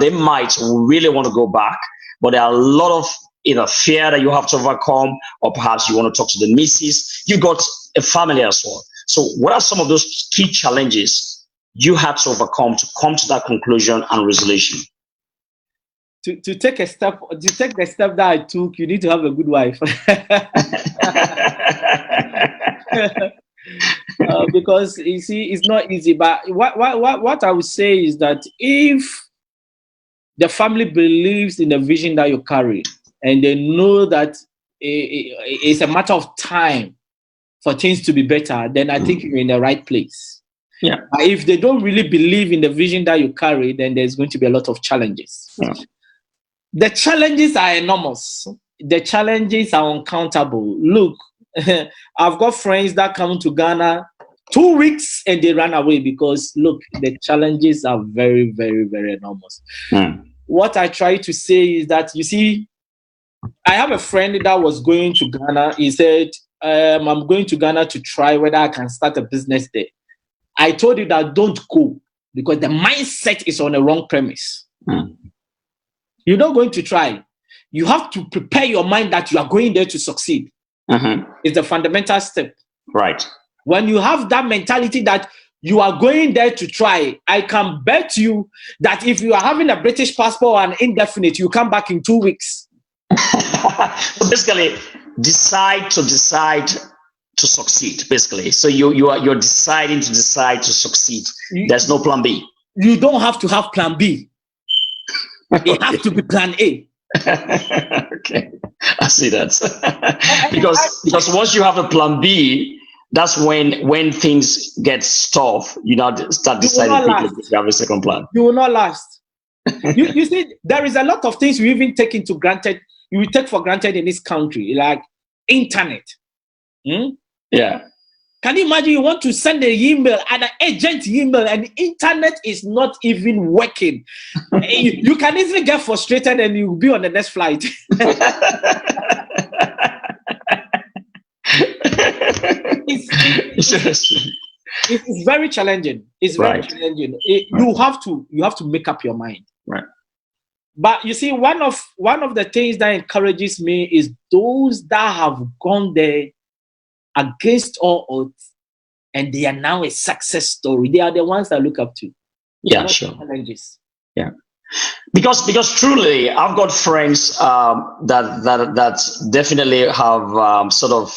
they might really want to go back, but there are a lot of either fear that you have to overcome, or perhaps you want to talk to the missus. You got a family as well. So what are some of those key challenges you had to overcome to come to that conclusion and resolution? To take the step that I took, you need to have a good wife. Because you see, it's not easy. But what I would say is that if the family believes in the vision that you carry, and they know that it's a matter of time for things to be better, then I think you're in the right place. Yeah. If they don't really believe in the vision that you carry, then there's going to be a lot of challenges. Yeah. The challenges are enormous. The challenges are uncountable. Look, I've got friends that come to Ghana 2 weeks and they run away because, look, the challenges are very, very, very enormous. What I try to say is that, you see, I have a friend that was going to Ghana. He said, I'm going to Ghana to try whether I can start a business there. I told you that don't go, because the mindset is on the wrong premise. You're not going to try. You have to prepare your mind that you are going there to succeed. It's the fundamental step. Right. When you have that mentality that you are going there to try, I can bet you that if you are having a British passport and indefinite, you come back in 2 weeks. So basically, decide to succeed. Basically, so you're deciding to succeed. There's no plan B. You don't have to have plan B. It has to be plan A. Okay, I see that. because once you have a plan B, that's when things get tough. You now start deciding quickly to have a second plan. You will not last. you see, there is a lot of things we even take into granted. You take for granted in this country, like internet. Yeah. Can you imagine you want to send an email, an agent email, and internet is not even working? You can easily get frustrated and you'll be on the next flight. It's very challenging. It's very challenging. You have to make up your mind. Right. But you see, one of the things that encourages me is those that have gone there against all odds, and they are now a success story. They are the ones I look up to. Yeah, sure. Challenges. Yeah, because truly, I've got friends that definitely have sort of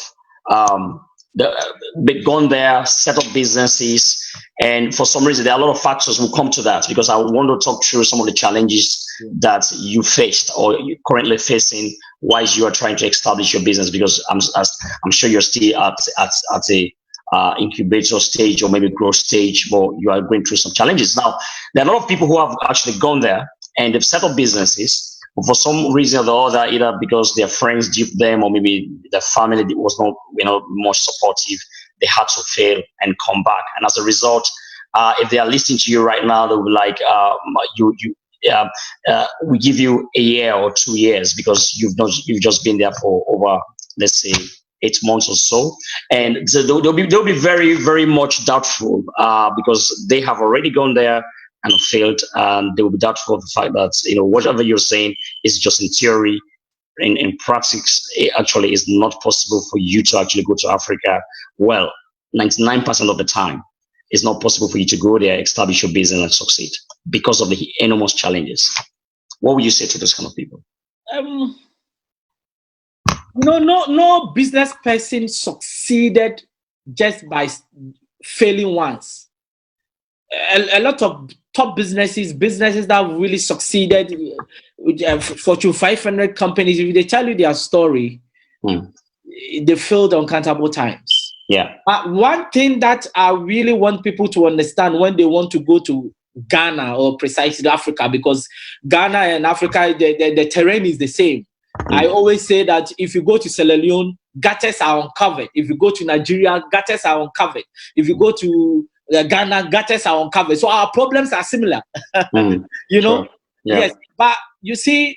gone there, set up businesses, and for some reason, there are a lot of factors will come to that. Because I want to talk through some of the challenges that you faced or you're currently facing while you are trying to establish your business. Because I'm sure you're still at a incubator stage or maybe growth stage, but you are going through some challenges. Now, there are a lot of people who have actually gone there and they've set up businesses, but for some reason or the other, either because their friends duped them or maybe their family was not much supportive, they had to fail and come back. And as a result, if they are listening to you right now, they'll be like, we give you a year or 2 years because you've just been there for over, let's say, 8 months or so, and so they'll be very, very much doubtful because they have already gone there and failed, and they will be doubtful of the fact that whatever you're saying is just in theory. in practice, it actually is not possible for you to actually go to Africa. Well, 99% of the time, it's not possible for you to go there, establish your business, and succeed because of the enormous challenges. What would you say to those kind of people? No business person succeeded just by failing once. A lot of top businesses that really succeeded, Fortune 500 companies, if they tell you their story, they failed uncountable times. Yeah. One thing that I really want people to understand when they want to go to Ghana or precisely Africa, because Ghana and Africa, the terrain is the same. I always say that if you go to Sierra Leone, gutters are uncovered. If you go to Nigeria, gutters are uncovered. If you go to Ghana, gutters are uncovered. So our problems are similar. You know? Sure. Yeah. Yes. But you see,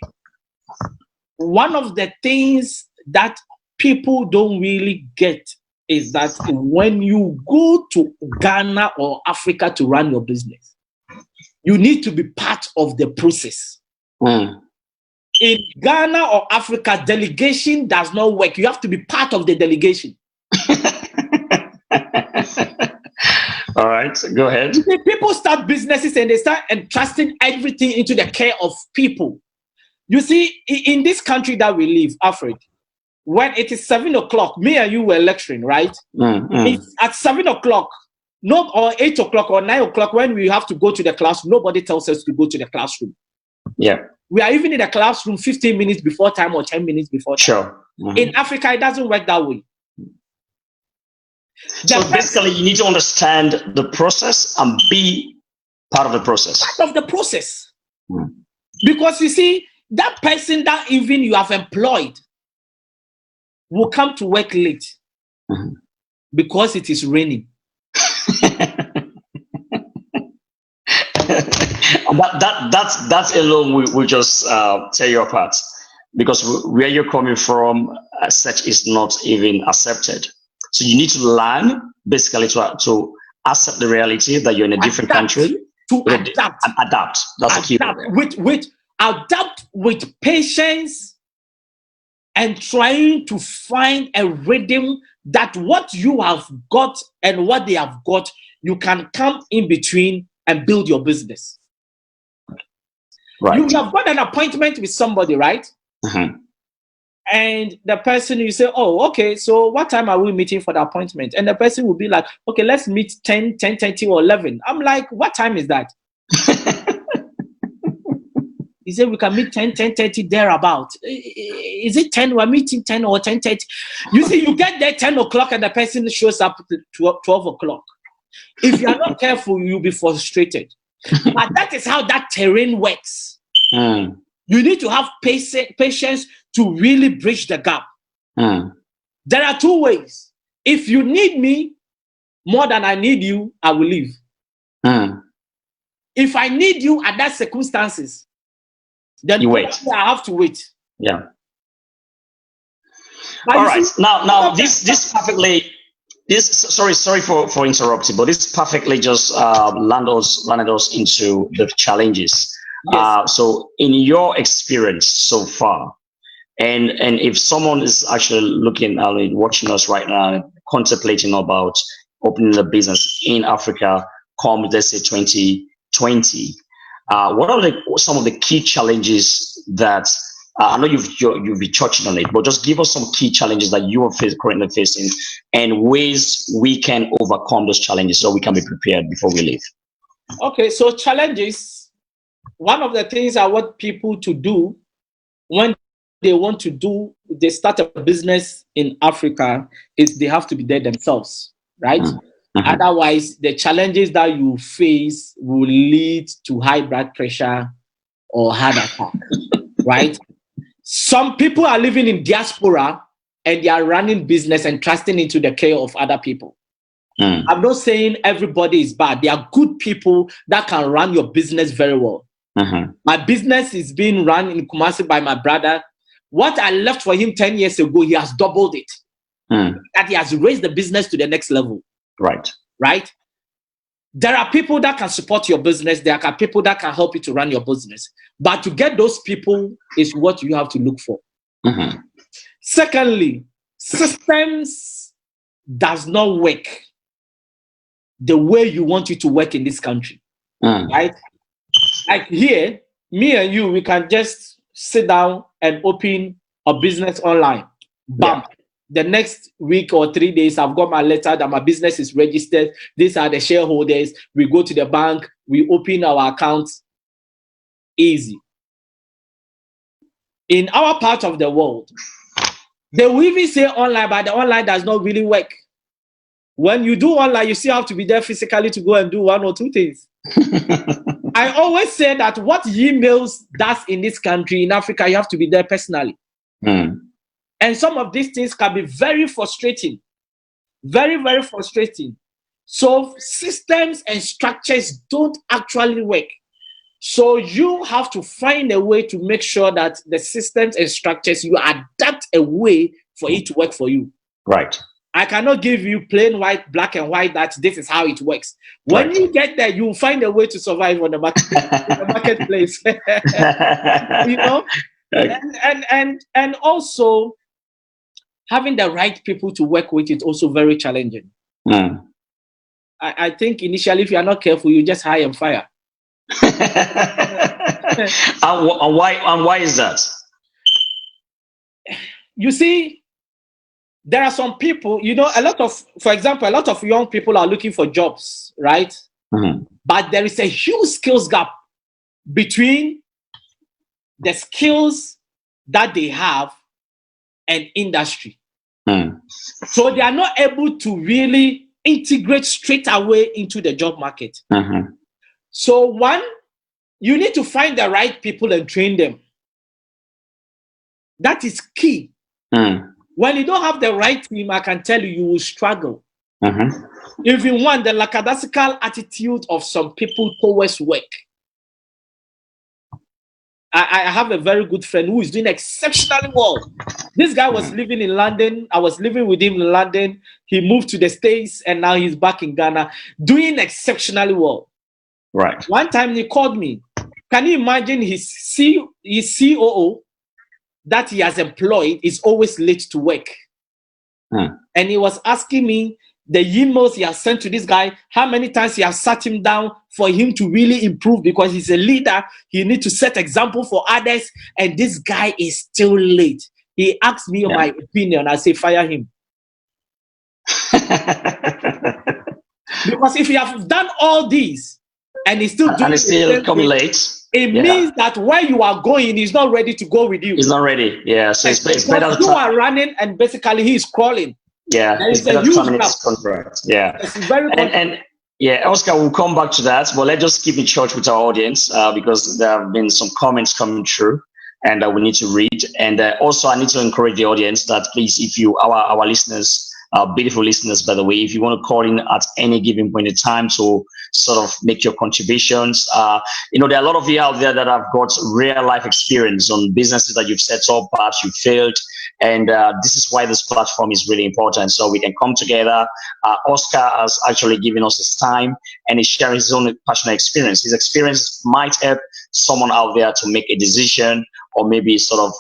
one of the things that people don't really get is that when you go to Ghana or Africa to run your business, you need to be part of the process. In Ghana or Africa, delegation does not work. You have to be part of the delegation. All right, go ahead. People start businesses and they start entrusting everything into the care of people. You see, in this country that we live, Africa, when it is 7 o'clock, me and you were lecturing, right? It's at 7 o'clock, or 8 o'clock or 9 o'clock, when we have to go to the classroom, nobody tells us to go to the classroom. Yeah. We are even in the classroom 15 minutes before time or 10 minutes before time. Sure. In Africa, it doesn't work that way. So basically, you need to understand the process and be part of the process. Part of the process. Because you see, that person that even you have employed will come to work late because it is raining. That's alone will just tear you apart, because where you're coming from, such is not even accepted. So you need to learn basically to accept the reality that you're in a different country. Adapt. That's the key. Adapt with patience and trying to find a rhythm that what you have got and what they have got, you can come in between and build your business. Right. You have got an appointment with somebody, right? And the person, you say, oh, okay, so what time are we meeting for the appointment? And the person will be like, okay, let's meet 10, 10:30 or 11. I'm like, what time is that? He said, we can meet 10, 10:30 thereabout. Is it 10? We're meeting 10 or 10:30. You see, you get there 10 o'clock and the person shows up at 12 o'clock. If you're not careful, you'll be frustrated. But that is how that terrain works. You need to have patience to really bridge the gap. There are two ways. If you need me more than I need you, I will leave. If I need you at that circumstances, then you wait. I have to wait. Yeah. But all right. Now this perfectly. Sorry for interrupting, but this perfectly just landed us into the challenges. Yes. So in your experience so far, and if someone is actually looking at it, watching us right now, contemplating about opening a business in Africa, come, let's say 2020, what are some of the key challenges that I know you've been touching on it, but just give us some key challenges that you are currently facing and ways we can overcome those challenges so we can be prepared before we leave. Okay, so challenges. One of the things I want people to do when they start a business in Africa is they have to be there themselves, right? Otherwise, the challenges that you face will lead to high blood pressure or heart attack, right? Some people are living in diaspora and they are running business and trusting into the care of other people. I'm not saying everybody is bad. There are good people that can run your business very well. My business is being run in Kumasi by my brother. What I left for him 10 years ago, he has doubled it. That he has raised the business to the next level. Right? There are people that can support your business. There are people that can help you to run your business. But to get those people is what you have to look for. Mm-hmm. Secondly, systems does not work the way you want it to work in this country, right? Like here, me and you, we can just sit down and open a business online. Bam. Yeah. The next week or 3 days, I've got my letter that my business is registered. These are the shareholders. We go to the bank, we open our accounts. Easy. In our part of the world, they will even say online, but the online does not really work. When you do online, you still have to be there physically to go and do one or two things. I always say that what emails does in this country, in Africa, you have to be there personally. And some of these things can be very frustrating. Very, very frustrating. So systems and structures don't actually work. So you have to find a way to make sure that the systems and structures, you adapt a way for it to work for you. Right. I cannot give you plain white, black and white, that this is how it works. When you get there, you'll find a way to survive on the marketplace. You know? And also, having the right people to work with is also very challenging. I think initially, if you are not careful, you just hire and fire. And why is that? You see, there are some people, you know, for example, a lot of young people are looking for jobs, right? But there is a huge skills gap between the skills that they have and industry. So they are not able to really integrate straight away into the job market. So one, you need to find the right people and train them. That is key. When you don't have the right team, I can tell you, you will struggle. Even one, the lackadaisical attitude of some people towards work. I have a very good friend who is doing exceptionally well. This guy was living in London. I was living with him in London. He moved to the States and now he's back in Ghana, doing exceptionally well. Right. One time he called me. Can you imagine his COO that he has employed is always late to work? And he was asking me the emails he has sent to this guy, how many times he has sat him down for him to really improve, because he's a leader. He needs to set example for others. And this guy is still late. He asked me my opinion. I say, fire him. Because if you have done all these and he's still coming late, it means that where you are going, he's not ready to go with you. He's not ready. Yeah. So it's better. You are running and basically he's crawling. Yeah. It's better to terminate this contract. Yeah. It's very and yeah, Oscar, we'll come back to that, but let's just keep in touch with our audience because there have been some comments coming through and we need to read. And also I need to encourage the audience that please, if you, our listeners, beautiful listeners, by the way, if you want to call in at any given point in time to sort of make your contributions, you know, there are a lot of you out there that have got real life experience on businesses that you've set up, perhaps you failed. And this is why this platform is really important. So we can come together. Oscar has actually given us his time and he's sharing his own personal experience. His experience might help someone out there to make a decision or maybe sort of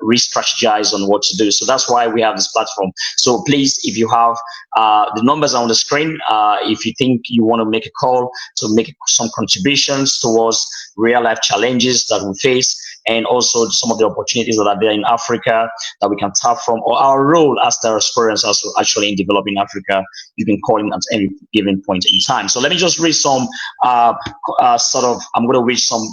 re-strategize on what to do. So that's why we have this platform. So please, if you have the numbers on the screen, if you think you want to make a call to make some contributions towards real life challenges that we face, and also some of the opportunities that are there in Africa that we can tap from, or our role as Diaspora also actually in developing Africa, you can call in at any given point in time. So let me just read some I'm going to read some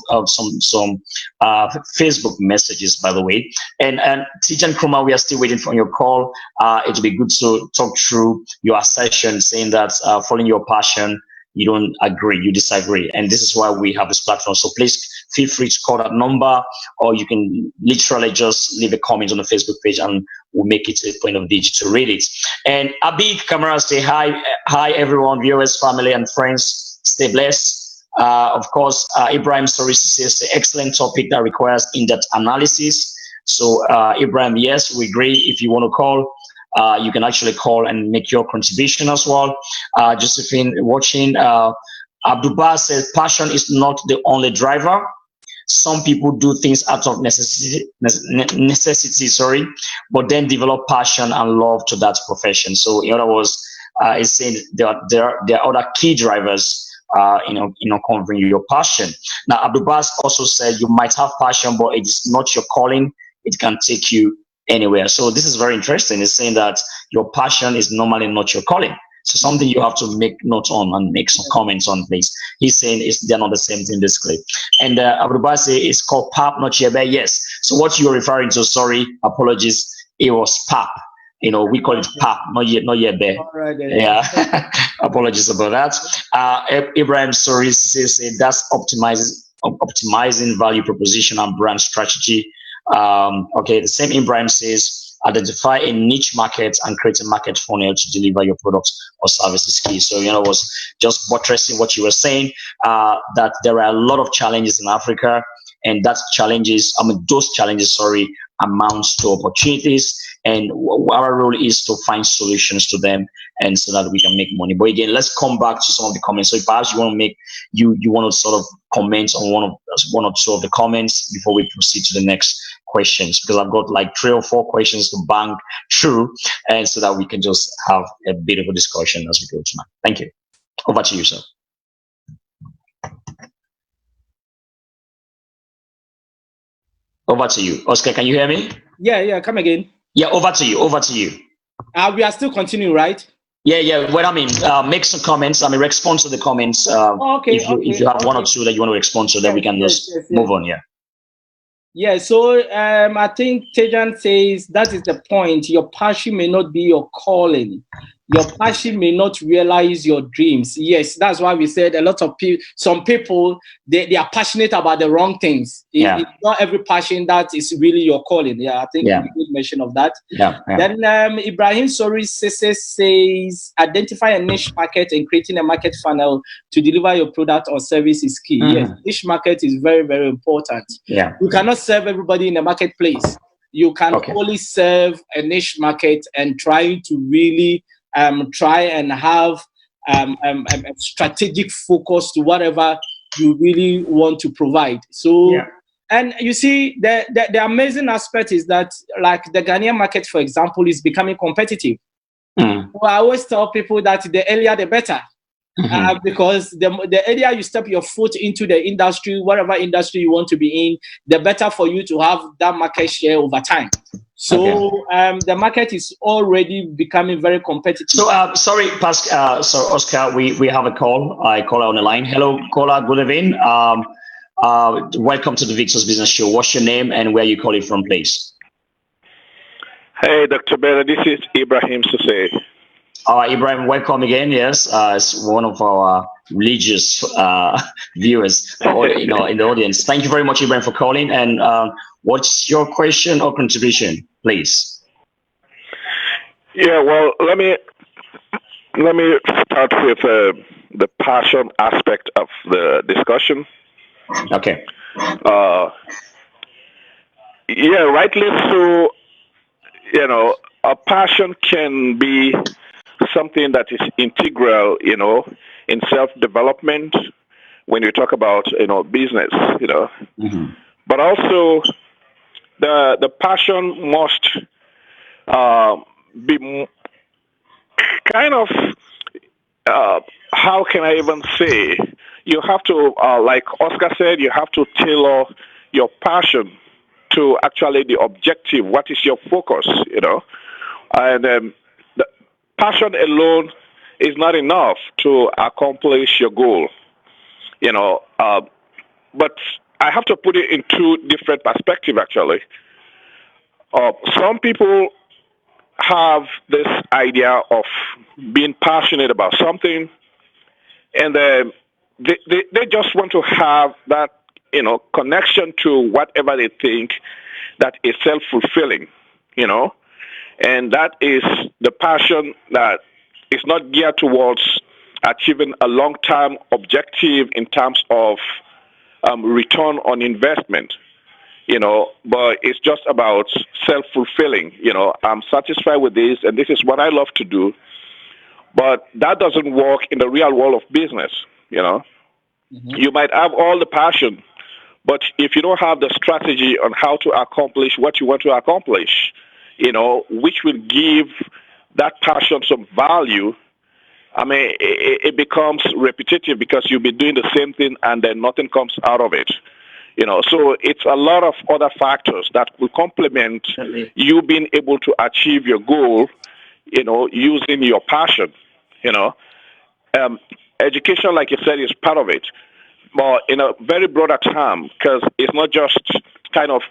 Facebook messages, by the way. And Tijan Kruma, we are still waiting for your call. It will be good to talk through your assertion saying that following your passion, you don't agree, you disagree. And this is why we have this platform. So please feel free to call that number, or you can literally just leave a comment on the Facebook page and we'll make it a point of duty to read it. And Abid Kamara say, hi everyone, viewers, family and friends, stay blessed. Of course, Ibrahim Sorisi says, excellent topic that requires in-depth analysis. So Ibrahim, yes, we agree. If you want to call, you can actually call and make your contribution as well. Josephine watching, Abdullah says, passion is not the only driver. some people do things out of necessity, sorry, but then develop passion and love to that profession. So in other words, it's saying there are other key drivers, covering your passion. Now, Abdulbas also said you might have passion, but it is not your calling. It can take you anywhere. So this is very interesting. It's saying that your passion is normally not your calling. So something you have to make note on and make some comments on, please. He's saying they're not the same thing basically. And Abdulbas say it's called PAP, not Yebe. Yes. So what you're referring to, sorry, apologies, it was PAP. We call it PAP, not Yebe. Right, yeah. Apologies about that. Ibrahim Sori says that's optimizing value proposition and brand strategy. Okay, the same Ibrahim says identify a niche market and create a market funnel to deliver your products or services key. So, was just buttressing what you were saying, that there are a lot of challenges in Africa, and those challenges, amounts to opportunities, and our role is to find solutions to them, and so that we can make money. But again, let's come back to some of the comments. So perhaps you want to sort of comment on one or two of the comments before we proceed to the next questions, because I've got like 3 or 4 questions to bang through, and so that we can just have a bit of a discussion as we go tonight. Thank you. Over to you, sir. Over to you. Oscar, can you hear me? Yeah, come again. Yeah, over to you. We are still continuing, right? Yeah. Well, make some comments. Respond to the comments. If you have 1 or 2 that you want to respond to, then we can just move on. Yeah. Yeah, so I think Tejan says that is the point. Your passion may not be your calling. Your passion may not realize your dreams. Yes, that's why we said a lot of people, some people, they are passionate about the wrong things. It's not every passion that is really your calling. Yeah, I think we did mention of that. Yeah. Then Ibrahim Sori says, identify a niche market and creating a market funnel to deliver your product or service is key. Yes, niche market is very, very important. Yeah. You cannot serve everybody in the marketplace. You can only serve a niche market and try to really try and have a strategic focus to whatever you really want to provide. So, and you see, the amazing aspect is that, like the Ghanaian market, for example, is becoming competitive. So I always tell people that the earlier the better. Because the earlier you step your foot into the industry, whatever industry you want to be in, the better for you to have that market share over time. So the market is already becoming very competitive. So sorry, Oscar, we have a call. I call on the line. Hello, caller. Good evening. Welcome to the Victor's Business Show. What's your name and where you calling from, please? Hey, Dr. Bella. This is Ibrahim Suse. Ibrahim, welcome again. Yes, it's one of our religious viewers, in the audience. Thank you very much, Ibrahim, for calling. And what's your question or contribution, please? Yeah, well, let me start with the passion aspect of the discussion. Okay. Yeah, rightly so. A passion can be something that is integral, in self-development when you talk about, business, But also the passion must be kind of, how can I even say, you have to, like Oscar said, you have to tailor your passion to actually the objective. What is your focus, And the passion alone is not enough to accomplish your goal, But I have to put it in 2 different perspectives, actually. Some people have this idea of being passionate about something, and they just want to have that, connection to whatever they think that is self-fulfilling, And that is the passion that is not geared towards achieving a long-term objective in terms of return on investment, but it's just about self-fulfilling. I'm satisfied with this, and this is what I love to do. But that doesn't work in the real world of business, You might have all the passion, But if you don't have the strategy on how to accomplish what you want to accomplish, which will give that passion some value, I mean, it becomes repetitive because you'll be doing the same thing and then nothing comes out of it. So it's a lot of other factors that will complement you being able to achieve your goal, using your passion. Education, like you said, is part of it, but in a very broader term, because it's not just kind of,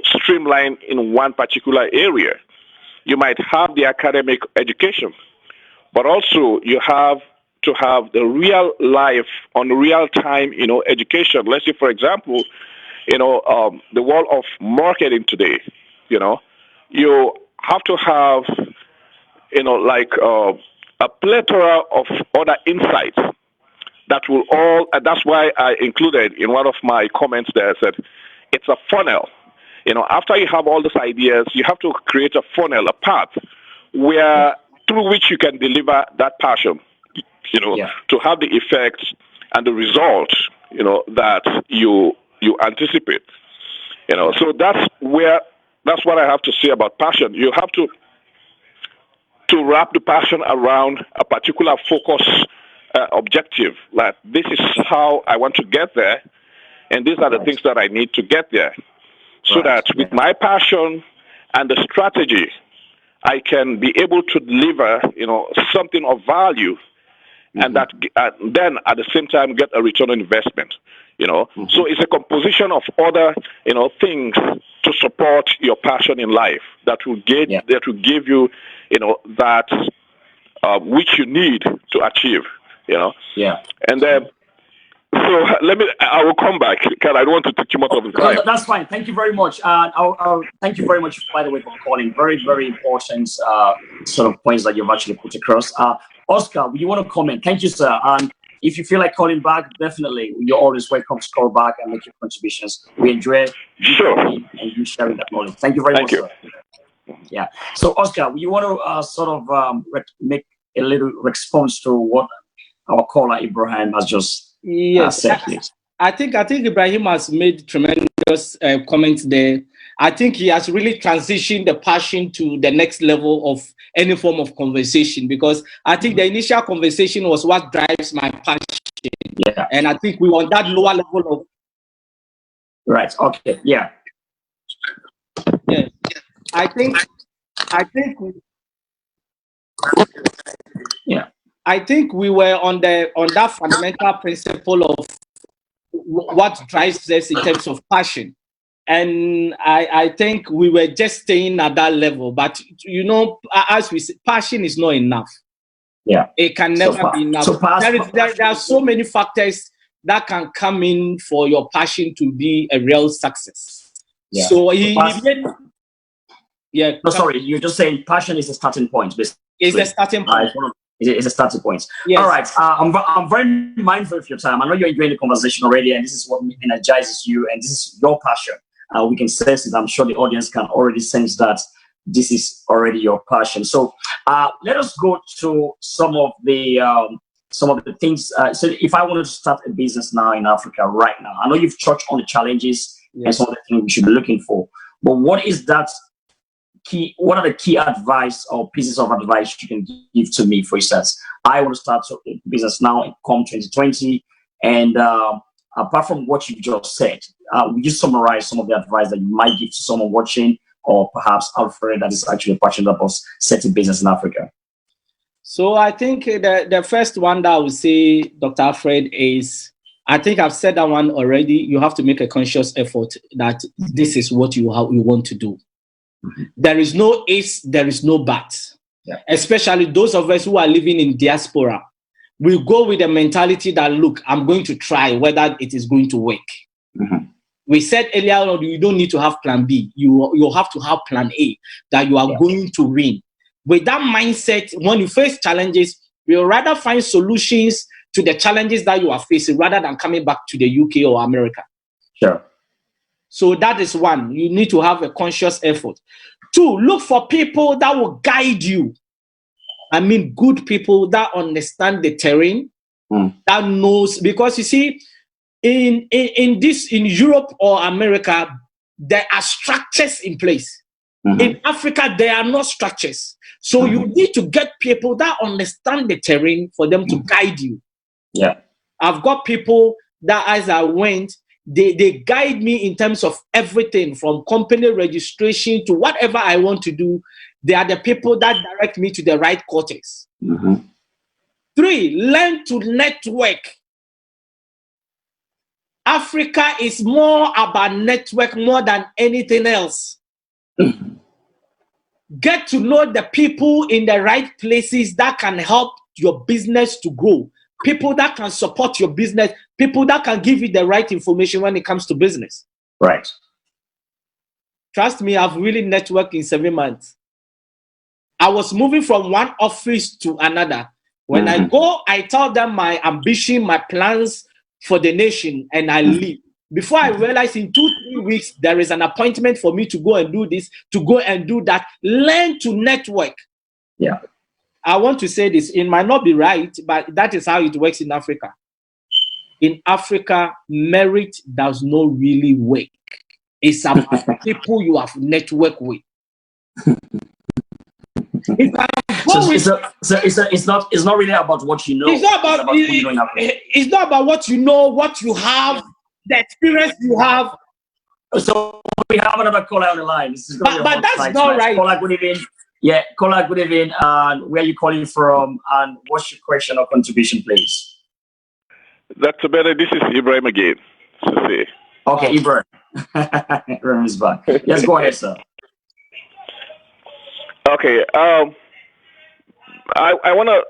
streamlined in one particular area. You might have the academic education, but also you have to have the real life on real time, education. Let's say, for example, the world of marketing today, you have to have, a plethora of other insights that will all, and that's why I included in one of my comments there, I said, it's a funnel. After you have all these ideas, you have to create a funnel, a path where through which you can deliver that passion, to have the effects and the results, that you anticipate. So that's what I have to say about passion. You have to wrap the passion around a particular focus objective. Like, this is how I want to get there, and these are the things that I need to get there. So that with my passion and the strategy, I can be able to deliver, something of value, and that then at the same time get a return on investment. So it's a composition of other, things to support your passion in life that will give you, that which you need to achieve. And then. So I will come back because I don't want to take too much of the time. No, that's fine. Thank you very much. Thank you very much, by the way, for calling. Very, very important sort of points that you've actually put across. Oscar, you want to comment? Thank you, sir. And if you feel like calling back, definitely, you're always welcome to call back and make your contributions. We enjoy you and you sharing that knowledge. Thank you very much, sir. Yeah. So, Oscar, you want to make a little response to what our caller Ibrahim has just said, please? I think Ibrahim has made tremendous comments there. I think he has really transitioned the passion to the next level of any form of conversation, because I think the initial conversation was what drives my passion. Yeah. And I think we were on that lower level of. Right. Okay. Yeah. Yeah. I think. Yeah. I think we were on that fundamental principle of what drives us in terms of passion. And I think we were just staying at that level. But, as we say, passion is not enough. Yeah. It can never be enough. There are so many factors that can come in for your passion to be a real success. Yeah. So sorry, you're just saying passion is a starting point, basically. It's a starting point. It's a starting point. Yes. All right. I'm very mindful of your time. I know you're enjoying the conversation already, and this is what energizes you, and this is your passion. We can sense it. I'm sure the audience can already sense that this is already your passion. So let us go to some of the things. So if I wanted to start a business now in Africa right now, I know you've touched on the challenges and some of the things we should be looking for. But what are the key advice or pieces of advice you can give to me? For instance, I want to start a business now in 2020, and apart from what you've just said, would you summarize some of the advice that you might give to someone watching, or perhaps Alfred that is actually passionate about setting business in Africa? So I think the first one that I would say, Dr. Alfred, is, I think I've said that one already. You have to make a conscious effort that this is what you want to do. Mm-hmm. There is no ifs, there is no buts. Yeah. Especially those of us who are living in diaspora. We go with the mentality that, look, I'm going to try whether it is going to work. Mm-hmm. We said earlier on, you don't need to have plan B. You have to have plan A, that you are going to win. With that mindset, when you face challenges, we'll rather find solutions to the challenges that you are facing rather than coming back to the UK or America. Sure. So that is one. You need to have a conscious effort. Two, look for people that will guide you. I mean, good people that understand the terrain, that knows, because you see, in Europe or America, there are structures in place. In Africa, there are no structures. So you need to get people that understand the terrain for them to guide you. Yeah. I've got people that as I went, they guide me in terms of everything from company registration to whatever I want to do. They are the people that direct me to the right quarters. 3, learn to network. Africa is more about network more than anything else. Get to know the people in the right places that can help your business to grow. People that can support your business. People that can give you the right information when it comes to business. Right. Trust me, I've really networked in 7 months. I was moving from one office to another. When I go, I tell them my ambition, my plans for the nation, and I leave. Before I realize in 2-3 weeks, there is an appointment for me to go and do this, to go and do that. Learn to network. Yeah. I want to say this. It might not be right, but that is how it works in Africa. In Africa, merit does not really work. It's about people you have networked with. It's not really about what you know. It's not about who you know in Africa. It's not about what you know, what you have, the experience you have. So we have another caller on the line. But that's not right. Caller, good evening. Yeah, caller, good evening. And where are you calling from? And what's your question or contribution, please? Dr. Bennett, this is Ibrahim again. Okay, Ibrahim. Ibrahim is back. Yes, go ahead, sir. Okay. I want to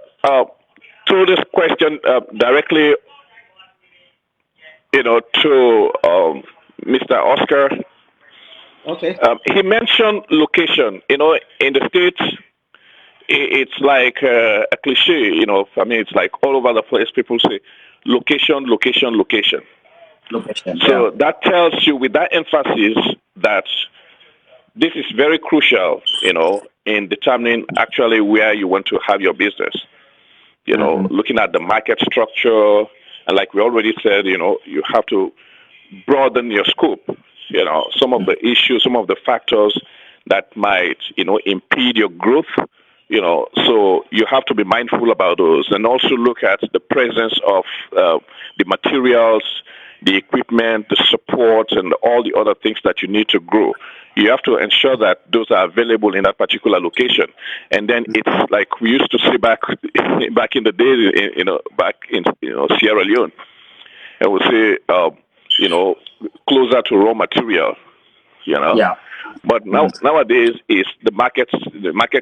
throw this question directly, to Mr. Oscar. Okay. He mentioned location. In the States, it's like a cliche. It's like all over the place. People say location, location, location. Location. So that tells you, with that emphasis, that this is very crucial, in determining actually where you want to have your business. Looking at the market structure, and like we already said, you have to broaden your scope. Some of the issues, some of the factors that might, impede your growth. So you have to be mindful about those, and also look at the presence of the materials, the equipment, the support, and all the other things that you need to grow. You have to ensure that those are available in that particular location. And then it's like we used to say back in the day, back in Sierra Leone, and we say, closer to raw material, Yeah. But nowadays is the market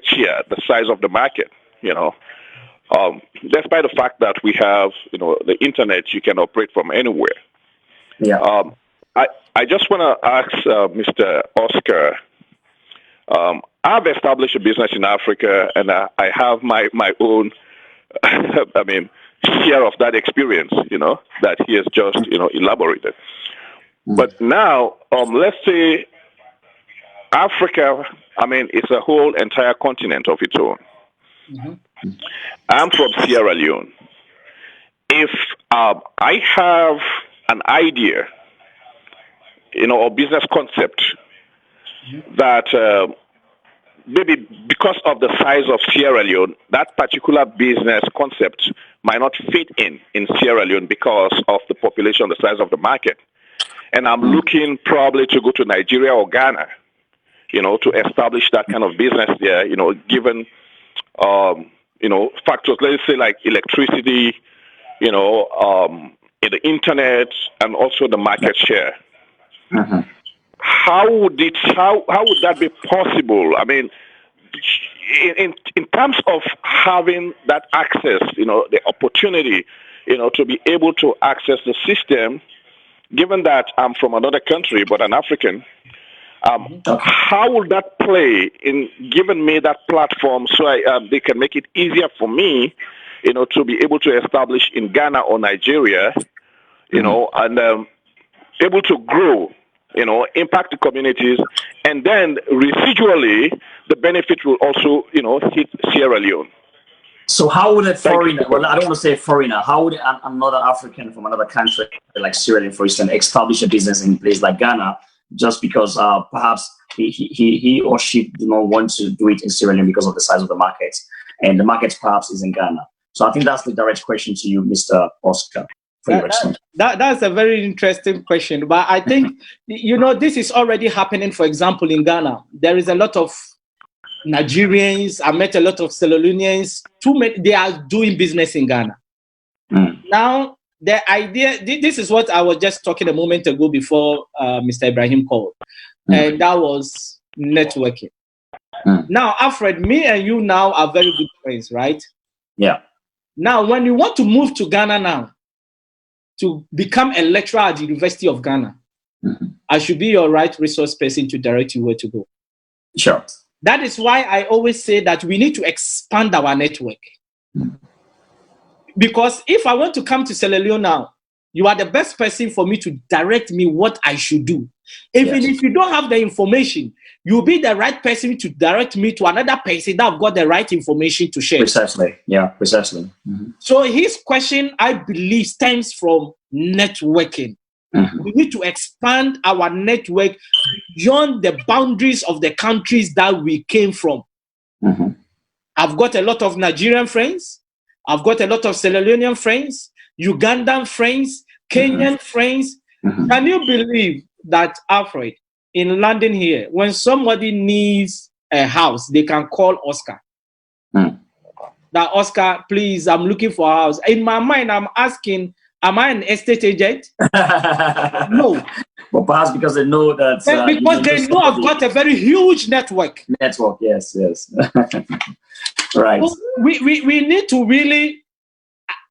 share, the size of the market, despite the fact that we have, the internet, you can operate from anywhere. Yeah. I just want to ask Mr. Oscar. I've established a business in Africa, and I have my own, share of that experience, that he has just, elaborated. But now, let's say Africa, it's a whole entire continent of its own. I'm from Sierra Leone. If I have an idea, or business concept that maybe because of the size of Sierra Leone, that particular business concept might not fit in Sierra Leone because of the population, the size of the market. And I'm looking probably to go to Nigeria or Ghana, to establish that kind of business there, given, factors, let's say like electricity, the internet, and also the market share. How would that be possible? In terms of having that access, the opportunity, to be able to access the system, given that I'm from another country but an African, how will that play in giving me that platform so they can make it easier for me, to be able to establish in Ghana or Nigeria, and able to grow, impact the communities, and then residually the benefit will also, hit Sierra Leone. So how would a foreigner, well, I don't want to say foreigner, how would another African from another country, like Sierra Leone, for instance, establish a business in a place like Ghana, just because perhaps he or she do not want to do it in Sierra Leone because of the size of the market, and the market perhaps is in Ghana? So I think that's the direct question to you, Mr. Oscar. That's a very interesting question, but I think, this is already happening. For example, in Ghana, there is a lot of Nigerians. I met a lot of Salonians. They are doing business in Ghana. Now, the idea, this is what I was just talking a moment ago before Mr. Ibrahim called, and that was networking. Now, Alfred, me and you now are very good friends, right? Yeah. Now, when you want to move to Ghana now, to become a lecturer at the University of Ghana, I should be your right resource person to direct you where to go. Sure. That is why I always say that we need to expand our network. Because if I want to come to Sierra Leone now, you are the best person for me to direct me what I should do. Even if you don't have the information, you'll be the right person to direct me to another person that have got the right information to share. Precisely. Yeah, precisely. So his question, I believe, stems from networking. We need to expand our network beyond the boundaries of the countries that we came from. I've got a lot of Nigerian friends. I've got a lot of Sierra Leonean friends, Ugandan friends, Kenyan friends. Can you believe that, Alfred, in London here, when somebody needs a house, they can call Oscar. That Oscar, please, I'm looking for a house. In my mind, I'm asking, am I an estate agent? No. But perhaps because they know that... because they know I've got a very huge network. Network, yes. Right. So we need to really,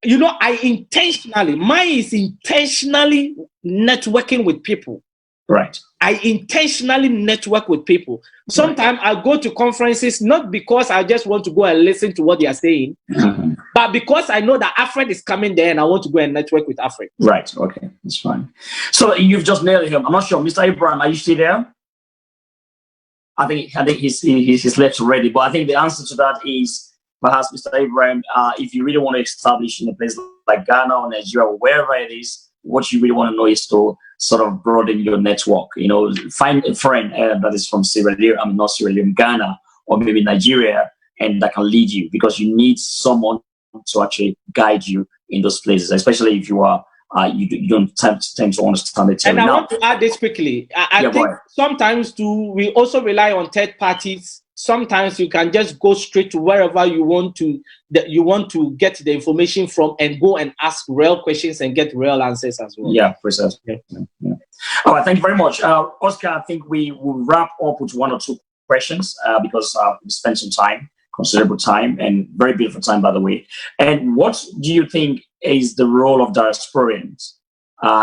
mine is intentionally networking with people. Right. I intentionally network with people. Sometimes I go to conferences not because I just want to go and listen to what they are saying, but because I know that Alfred is coming there and I want to go and network with Alfred. Right. Okay. That's fine. So you've just nailed him. I'm not sure. Mr. Abraham, are you still there? I think he's left already, but I think the answer to that is perhaps, Mr. Abraham, if you really want to establish in a place like Ghana or Nigeria or wherever it is, what you really want to know is to sort of broaden your network. Find a friend that is from not Sierra Leone, Ghana, or maybe Nigeria, and that can lead you, because you need someone to actually guide you in those places, especially if you are you don't tend to understand it. And I want to add this quickly. I think sometimes we also rely on third parties. Sometimes you can just go straight to wherever you want to get the information from and go and ask real questions and get real answers as well. Yeah, precisely. Yeah. All right, thank you very much. Oscar, I think we will wrap up with one or two questions because we spent some time, considerable time, and very beautiful time, by the way. And what do you think is the role of diasporans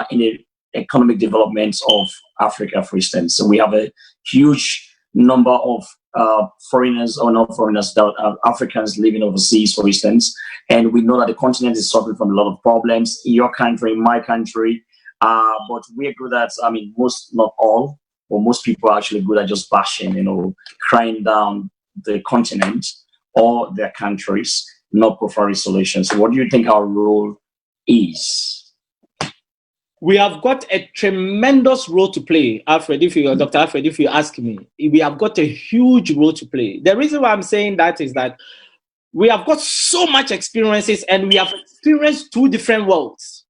in the economic development of Africa, for instance? So we have a huge number of foreigners or not foreigners, Africans living overseas, for instance, and we know that the continent is suffering from a lot of problems in your country, in my country, but we're good at, most, not all, but most people are actually good at just bashing, crying down the continent or their countries, not preferring solutions. So what do you think our role is? We have got a tremendous role to play, Alfred. Dr. Alfred, if you ask me, we have got a huge role to play. The reason why I'm saying that is that we have got so much experiences, and we have experienced two different worlds.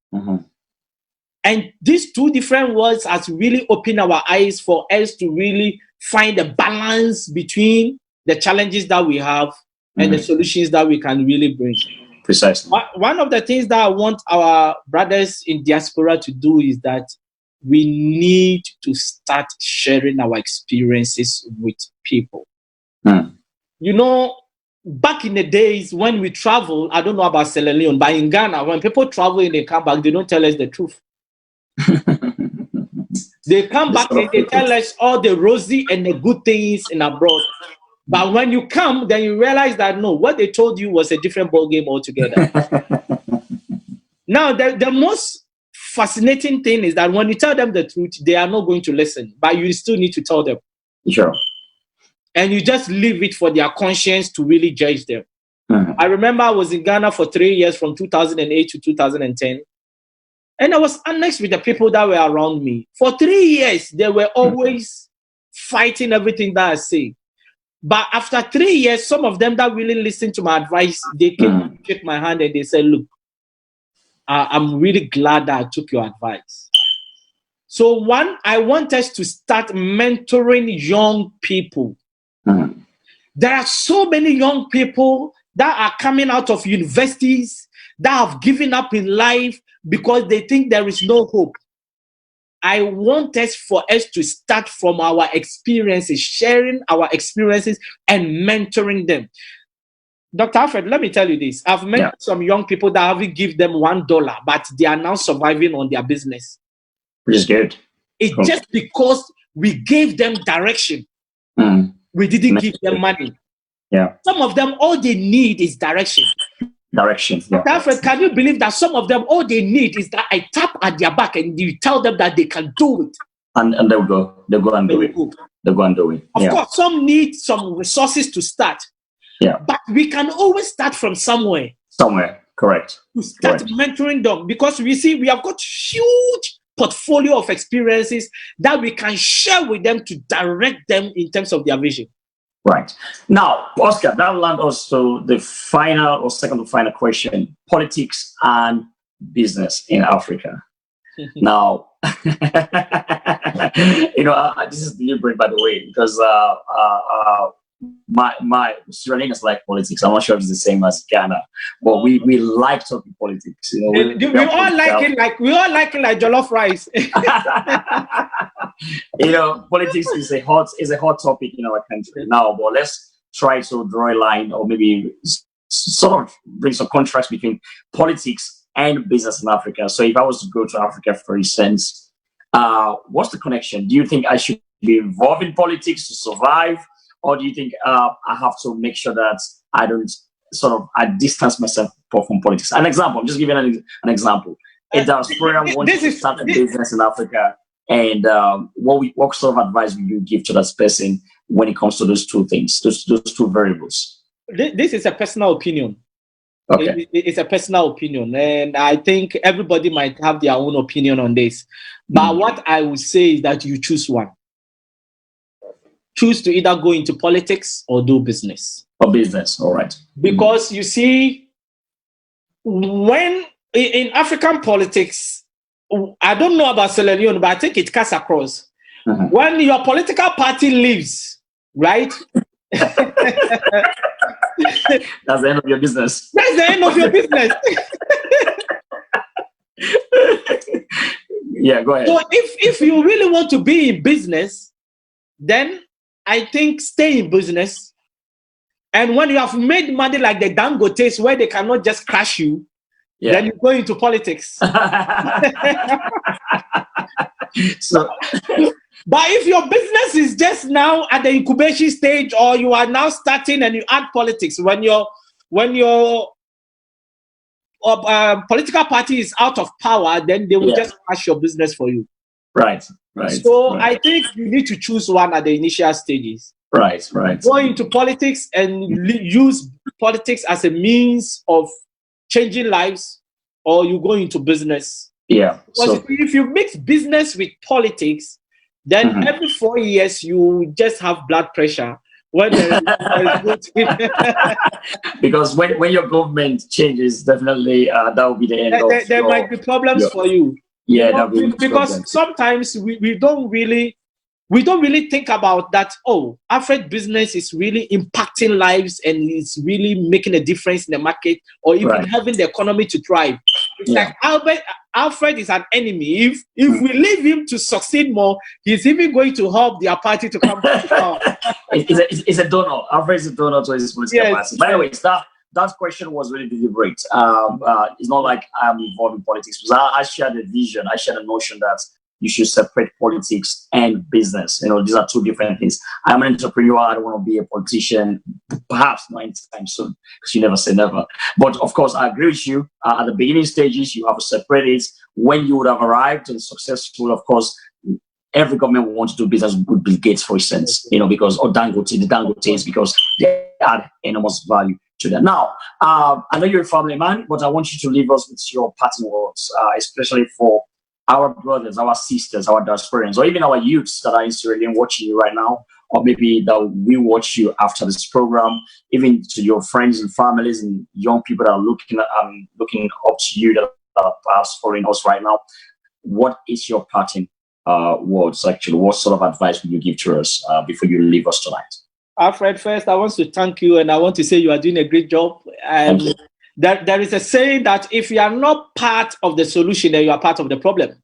And these two different worlds has really opened our eyes for us to really find a balance between the challenges that we have and the solutions that we can really bring. Precisely. One of the things that I want our brothers in diaspora to do is that we need to start sharing our experiences with people. Back in the days when we travel, I don't know about Sierra Leone, but in Ghana, when people travel and they come back, they don't tell us the truth. They come back and they tell us all the rosy and the good things in abroad. But when you come, then you realize that no, what they told you was a different ballgame altogether. Now, the most fascinating thing is that when you tell them the truth, they are not going to listen, but you still need to tell them. Sure. And you just leave it for their conscience to really judge them. I remember I was in Ghana for 3 years from 2008 to 2010. And I was annexed with the people that were around me. For 3 years, they were always fighting everything that I say. But after 3 years, some of them that really listened to my advice, they came to shake my hand and they said, look, I'm really glad that I took your advice. So one, I want us to start mentoring young people. There are so many young people that are coming out of universities that have given up in life because they think there is no hope. I want us to start from our experiences, sharing our experiences and mentoring them. Dr. Alfred, let me tell you this. I've met some young people that haven't given them $1, but they are now surviving on their business. Which is good. It's just because we gave them direction. We didn't give them money. Some of them, all they need is direction. Dr. Alfred, can you believe that some of them, all they need is that I tap at their back and you tell them that they can do it. And they'll go and do it. They'll go and do it. Of course, some need some resources to start. But we can always start from somewhere. Correct. To start mentoring them, because we have got huge portfolio of experiences that we can share with them to direct them in terms of their vision. Right. Now, Oscar, that will land us to the final or second to final question: politics and business in Africa. Now, this is deliberate, by the way, because my Sierra Leone's like politics. I'm not sure if it's the same as Ghana, but we like talking politics. We all like it like jollof rice. Politics is a hot topic in our country now. But let's try to draw a line, or maybe sort of bring some contrast between politics and business in Africa. So if I was to go to Africa, for instance, what's the connection? Do you think I should be involved in politics to survive? Or do you think I have to make sure that I don't I distance myself from politics? An example, I'm just giving an example. A diaspora wants to start a business in Africa, and what sort of advice would you give to that person when it comes to those two things, those two variables? This is a personal opinion. Okay. It's a personal opinion, and I think everybody might have their own opinion on this. But what I would say is that you choose one. Choose to either go into politics or do business. Or business, all right. Because you see, when in African politics, I don't know about Sierra Leone, but I think it cuts across. When your political party leaves, right? That's the end of your business. That's the end of your business. Yeah, go ahead. So if you really want to be in business, then I think stay in business. And when you have made money like the Dangotes, where they cannot just crash you, then you go into politics. So, but if your business is just now at the incubation stage, or you are now starting and you add politics, when your political party is out of power, then they will just crash your business for you. Right. So I think you need to choose one at the initial stages. Right. Go into politics and use politics as a means of changing lives, or you go into business. Yeah. Because if you mix business with politics, then every 4 years you just have blood pressure. Because when your government changes, definitely that will be the end. There might be problems for you. Yeah, because sometimes we don't really think about that. Oh, Alfred business is really impacting lives and it's really making a difference in the market, or even having the economy to thrive. It's like Alfred is an enemy. If we leave him to succeed more, he's even going to help their party to come back to power. It's a donor. Alfred is a donor to his political party. By the way, that question was really deliberate. It's not like I'm involved in politics, because I share the vision. I share the notion that you should separate politics and business. These are two different things. I'm an entrepreneur. I don't want to be a politician, perhaps not anytime soon, because you never say never. But of course, I agree with you. At the beginning stages, you have to separate it. When you would have arrived and successful, of course, every government will want to do business with Bill Gates, for instance, because, or Dangote, the Dangotes, because they add enormous value. to that. Now, I know you're a family man, but I want you to leave us with your parting words, especially for our brothers, our sisters, our diasporans, or even our youths that are in Sierra Leone watching you right now, or maybe that will watch you after this program, even to your friends and families and young people that are looking up to you, that are following us right now. What is your parting words, actually? What sort of advice will you give to us before you leave us tonight? Alfred, first, I want to thank you, and I want to say you are doing a great job. There is a saying that if you are not part of the solution, then you are part of the problem.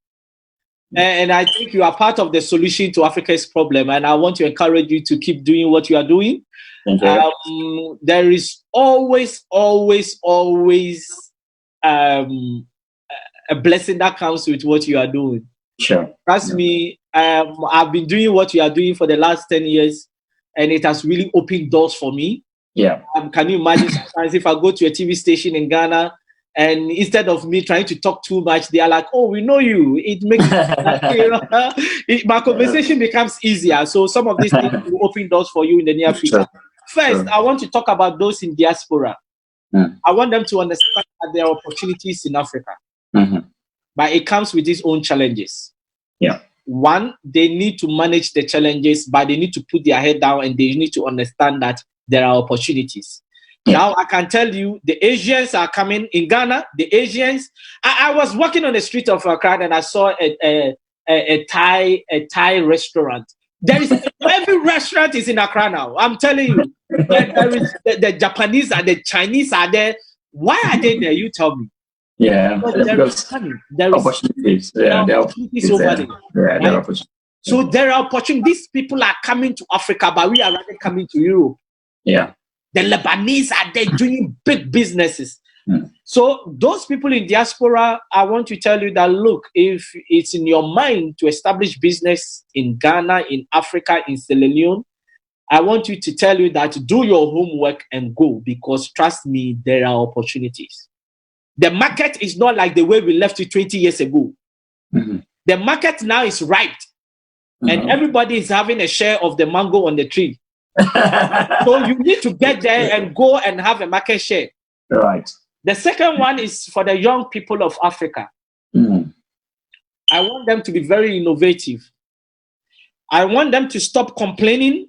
And I think you are part of the solution to Africa's problem, and I want to encourage you to keep doing what you are doing. There is always a blessing that comes with what you are doing. Sure. Trust me, I've been doing what you are doing for the last 10 years, and it has really opened doors for me. Yeah. Can you imagine sometimes if I go to a TV station in Ghana, and instead of me trying to talk too much, they are like, "Oh, we know you." It makes my conversation becomes easier. So some of these things will open doors for you in the near future. First, I want to talk about those in diaspora. I want them to understand that there are opportunities in Africa, but it comes with its own challenges. Yeah. One, they need to manage the challenges, but they need to put their head down and they need to understand that there are opportunities. Yeah. Now, I can tell you, the Asians are coming in Ghana. The Asians, I was walking on the street of Accra and I saw a Thai restaurant. There is every restaurant is in Accra now. I'm telling you, there is the Japanese and the Chinese are there. Why are they there? You tell me. Yeah, there is opportunities. There are opportunities over there. Yeah, there are opportunities. So there are opportunities. These people are coming to Africa, but we are rather coming to Europe. Yeah. The Lebanese are there doing big businesses. So those people in diaspora, I want to tell you that, look, if it's in your mind to establish business in Ghana, in Africa, in Sierra Leone, I want you to tell you that do your homework and go, because trust me, there are opportunities. The market is not like the way we left it 20 years ago. The market now is ripe, and everybody is having a share of the mango on the tree. So you need to get there and go and have a market share. Right. The second one is for the young people of Africa. I want them to be very innovative. I want them to stop complaining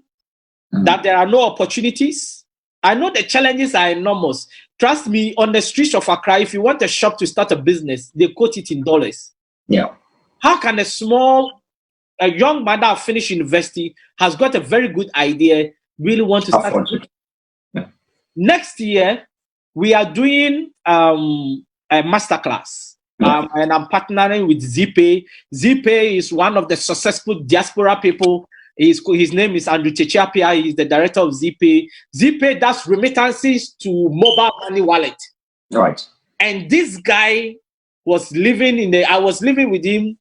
that there are no opportunities. I know the challenges are enormous. Trust me, on the streets of Accra, if you want a shop to start a business, they quote it in dollars. Yeah. How can a young man that finished university, has got a very good idea, really want to start? Next year, we are doing a masterclass, and I'm partnering with ZPay. ZPay is one of the successful diaspora people. His name is Andrew Techiapia. He's the director of ZPay. ZPay does remittances to mobile money wallet. Right. And this guy was living I was living with him,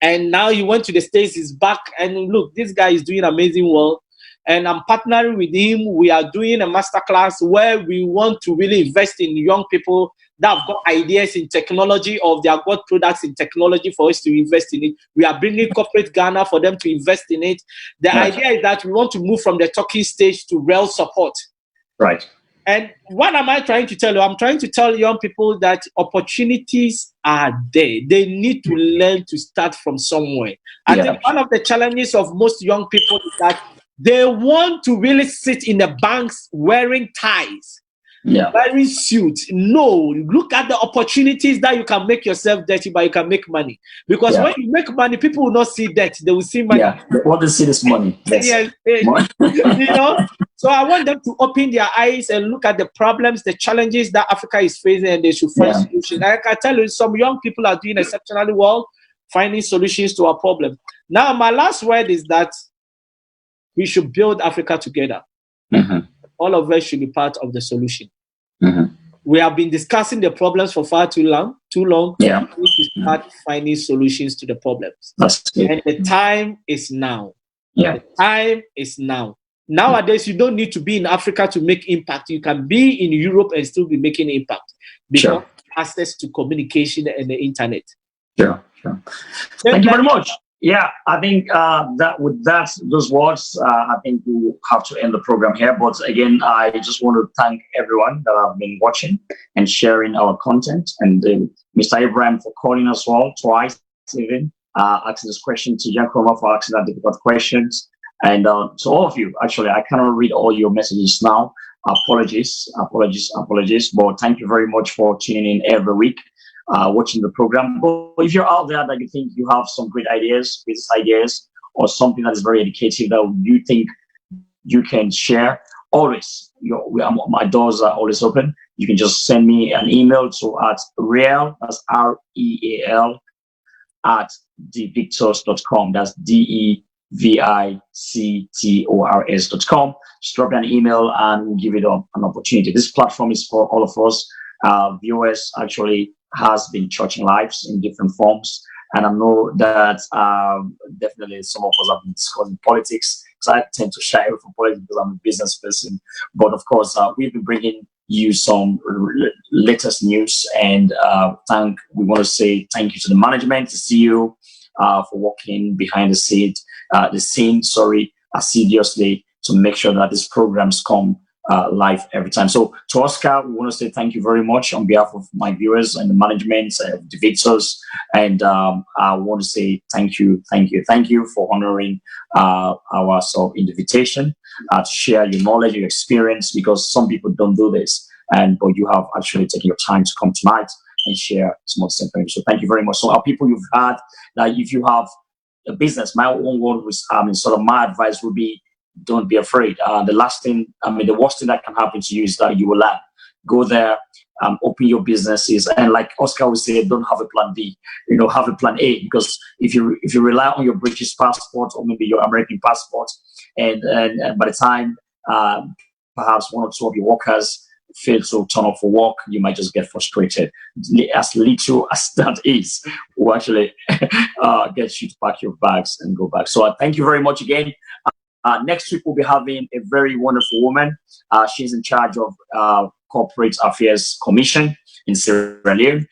and now he went to the States, he's back, and look, this guy is doing amazing work. And I'm partnering with him. We are doing a masterclass where we want to really invest in young people that have got ideas in technology, or they have got products in technology for us to invest in it. We are bringing corporate Ghana for them to invest in it. The idea is that we want to move from the talking stage to real support. Right. And what am I trying to tell you? I'm trying to tell young people that opportunities are there. They need to learn to start from somewhere. I think one of the challenges of most young people is that they want to really sit in the banks wearing ties, wearing suits. No, look at the opportunities that you can make yourself dirty, but you can make money. Because when you make money, people will not see debt; they will see money. Yeah, they want to see this money. Yes. You know. So I want them to open their eyes and look at the problems, the challenges that Africa is facing, and they should find solutions. I can tell you, some young people are doing exceptionally well, finding solutions to our problem. Now, my last word is that we should build Africa together. All of us should be part of the solution. We have been discussing the problems for far too long. Yeah. We need to start finding solutions to the problems. That's good. And the time is now. Yeah. The time is now. Nowadays, you don't need to be in Africa to make impact. You can be in Europe and still be making impact because access to communication and the internet. Sure. Thank you very much. Yeah, I think that with those words, I think we'll have to end the program here. But again, I just want to thank everyone that have been watching and sharing our content, and Mr. Abraham for calling us all twice, even asking this question, to Jan Kroma for asking that difficult questions, and to all of you. Actually, I cannot read all your messages now. Apologies. But thank you very much for tuning in every week. Watching the program. But if you're out there that you think you have some great ideas, business ideas, or something that is very educative that you think you can share, always, my doors are always open. You can just send me an email to at real, that's REAL, at devictors.com. That's DEVICTORS.com. Just drop me an email and we'll give it an opportunity. This platform is for all of us. Viewers actually has been touching lives in different forms, and I know that definitely some of us have been discussing politics, because I tend to shy away from politics because I'm a business person. But of course, we've been bringing you some latest news, and we want to say thank you to the management, the CEO, for working behind the scene, assiduously to make sure that these programs come live every time. So to Oscar, we want to say thank you very much on behalf of my viewers and the management of the Victors, and I want to say thank you for honoring our sort of invitation to share your knowledge, your experience, because some people don't do this, but you have actually taken your time to come tonight and share some of this information. So thank you very much. So our people, you've had that if you have a business, my own word was sort of my advice would be, don't be afraid. The worst thing that can happen to you is that you will learn. Go there, open your businesses, and like Oscar would say, don't have a plan B. Have a plan A, because if you rely on your British passport or maybe your American passport, and by the time perhaps one or two of your workers fail to turn up for work, you might just get frustrated. As little as that is, will actually get you to pack your bags and go back. So thank you very much again. Next week, we'll be having a very wonderful woman. She's in charge of Corporate Affairs Commission in Sierra Leone.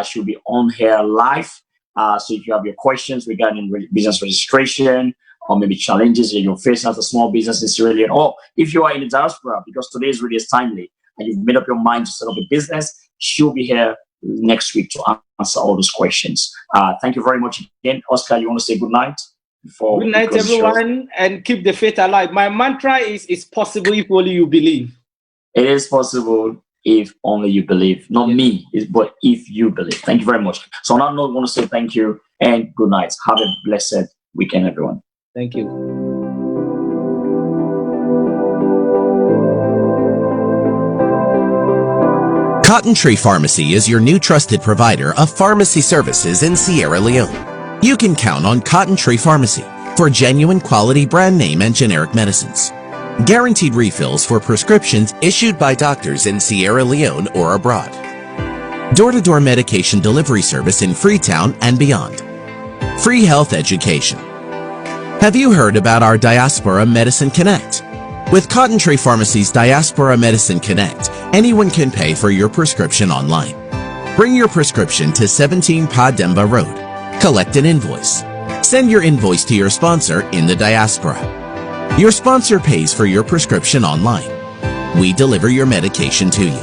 She'll be on here live. So if you have your questions regarding business registration, or maybe challenges that you're facing as a small business in Sierra Leone, or if you are in the diaspora, because today is really timely, and you've made up your mind to set up a business, she'll be here next week to answer all those questions. Thank you very much again. Oscar, you want to say good night? Good night, everyone, and keep the faith alive. My mantra is, it's possible if only you believe. It is possible if only you believe. Not me, but if you believe. Thank you very much. So on that note, I want to say thank you and good night. Have a blessed weekend, everyone. Thank you. Cotton Tree Pharmacy is your new trusted provider of pharmacy services in Sierra Leone. You can count on Cotton Tree Pharmacy for genuine quality brand name and generic medicines. Guaranteed refills for prescriptions issued by doctors in Sierra Leone or abroad. Door-to-door medication delivery service in Freetown and beyond. Free health education. Have you heard about our Diaspora Medicine Connect? With Cotton Tree Pharmacy's Diaspora Medicine Connect, anyone can pay for your prescription online. Bring your prescription to 17 Pademba Road. Collect an invoice. Send your invoice to your sponsor in the diaspora. Your sponsor pays for your prescription online. We deliver your medication to you.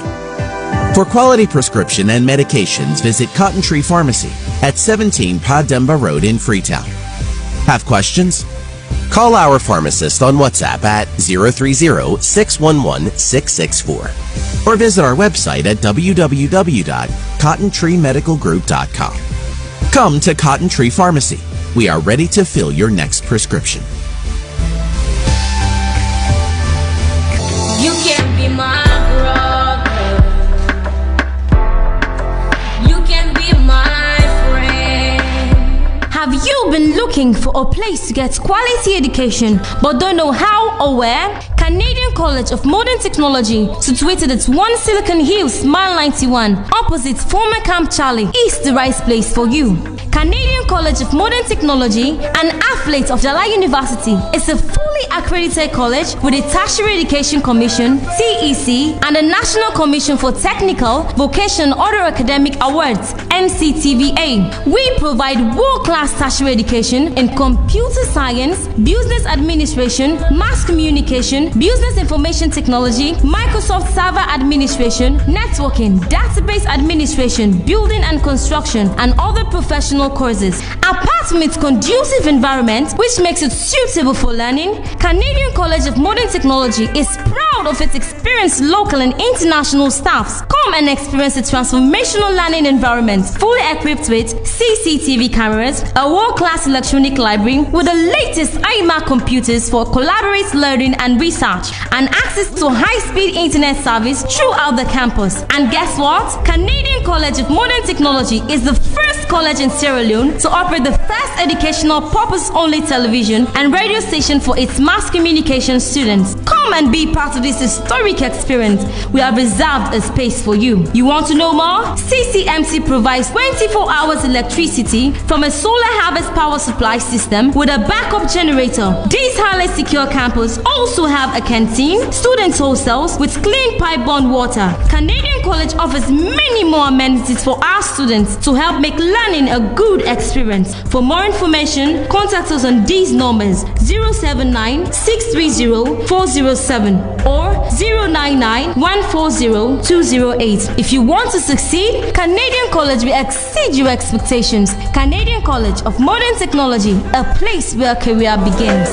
For quality prescription and medications, visit Cotton Tree Pharmacy at 17 Pademba Road in Freetown. Have questions? Call our pharmacist on WhatsApp at 030-611-664 or visit our website at www.cottontreemedicalgroup.com. Come to Cotton Tree Pharmacy. We are ready to fill your next prescription. You can be my brother. You can be my friend. Have you been looking for a place to get quality education but don't know how or where? Canadian College of Modern Technology, situated at 1 Silicon Hills, Mile 91, opposite former Camp Charlie, is the right place for you. Canadian College of Modern Technology, an affiliate of Jala University, is a fully accredited college with a Tertiary Education Commission (TEC) and a National Commission for Technical, Vocational, Other Academic Awards NCTVA. We provide world-class tertiary education in computer science, business administration, mass communication, business information technology, Microsoft Server Administration, networking, database administration, building and construction, and other professional courses. Apart from its conducive environment, which makes it suitable for learning, Canadian College of Modern Technology is proud of its experienced local and international staffs. Come and experience a transformational learning environment, fully equipped with CCTV cameras, a world-class electronic library with the latest iMac computers for collaborative learning and research, and access to high-speed internet service throughout the campus. And guess what? Canadian College of Modern Technology is the first college in Sierra Leone to operate the first educational purpose-only television and radio station for its mass communication students. Come and be part of this historic experience. We have reserved a space for you. You want to know more? CCMC provides 24 hours electricity from a solar harvest power supply system with a backup generator. This highly secure campus also have a canteen, student hostels with clean pipe-borne water. Canadian College offers many more amenities for our students to help make learning a good experience. For more information, contact us on these numbers: 079 630 407 or 099 140 208. If you want to succeed, Canadian College will exceed your expectations. Canadian College of Modern Technology, a place where career begins.